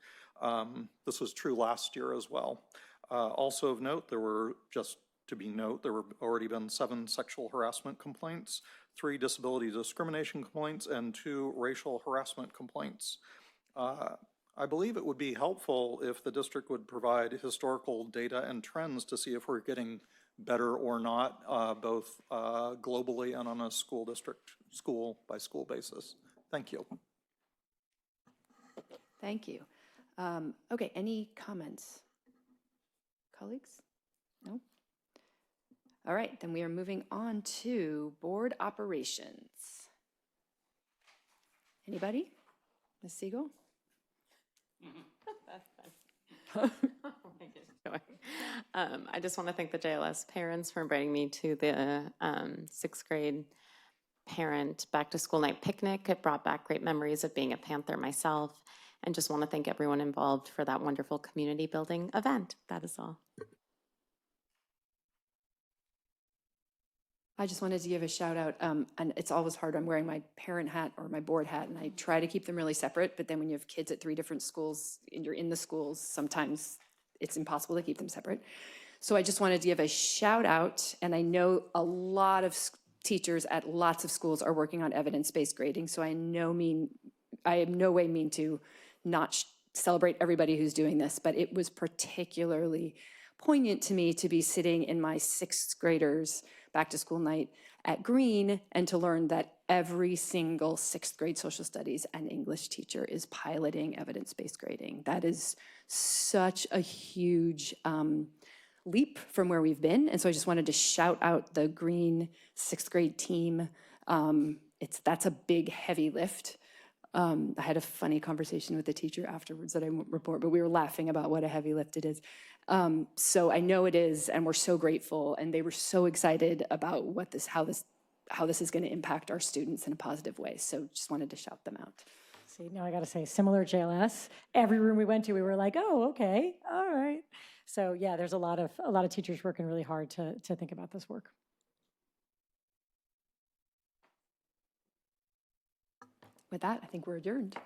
This was true last year as well. Also of note, there were already been 7 sexual harassment complaints, 3 disability discrimination complaints, and 2 racial harassment complaints. I believe it would be helpful if the district would provide historical data and trends to see if we're getting better or not, both globally and on a school by school basis. Thank you. Thank you. Okay, any comments? Colleagues? No? All right, then we are moving on to board operations. Anybody? Ms. Siegel? I just want to thank the JLS parents for inviting me to the 6th grade parent back to school night picnic. It brought back great memories of being a Panther myself, and just want to thank everyone involved for that wonderful community building event. That is all. I just wanted to give a shout out, and it's always hard. I'm wearing my parent hat or my board hat, and I try to keep them really separate, but then when you have kids at 3 different schools and you're in the schools, sometimes it's impossible to keep them separate. So I just wanted to give a shout out, and I know a lot of teachers at lots of schools are working on evidence-based grading, so I in no way mean to not celebrate everybody who's doing this, but it was particularly poignant to me to be sitting in my 6th graders back to school night at Green and to learn that every single 6th grade social studies and English teacher is piloting evidence-based grading. That is such a huge leap from where we've been. And so I just wanted to shout out the Green 6th grade team. That's a big, heavy lift. I had a funny conversation with the teacher afterwards that I won't report, but we were laughing about what a heavy lift it is. So I know it is, and we're so grateful, and they were so excited about how this is going to impact our students in a positive way. So just wanted to shout them out. See, now I got to say, similar JLS. Every room we went to, we were like, oh, okay, all right. So yeah, there's a lot of teachers working really hard to think about this work. With that, I think we're adjourned.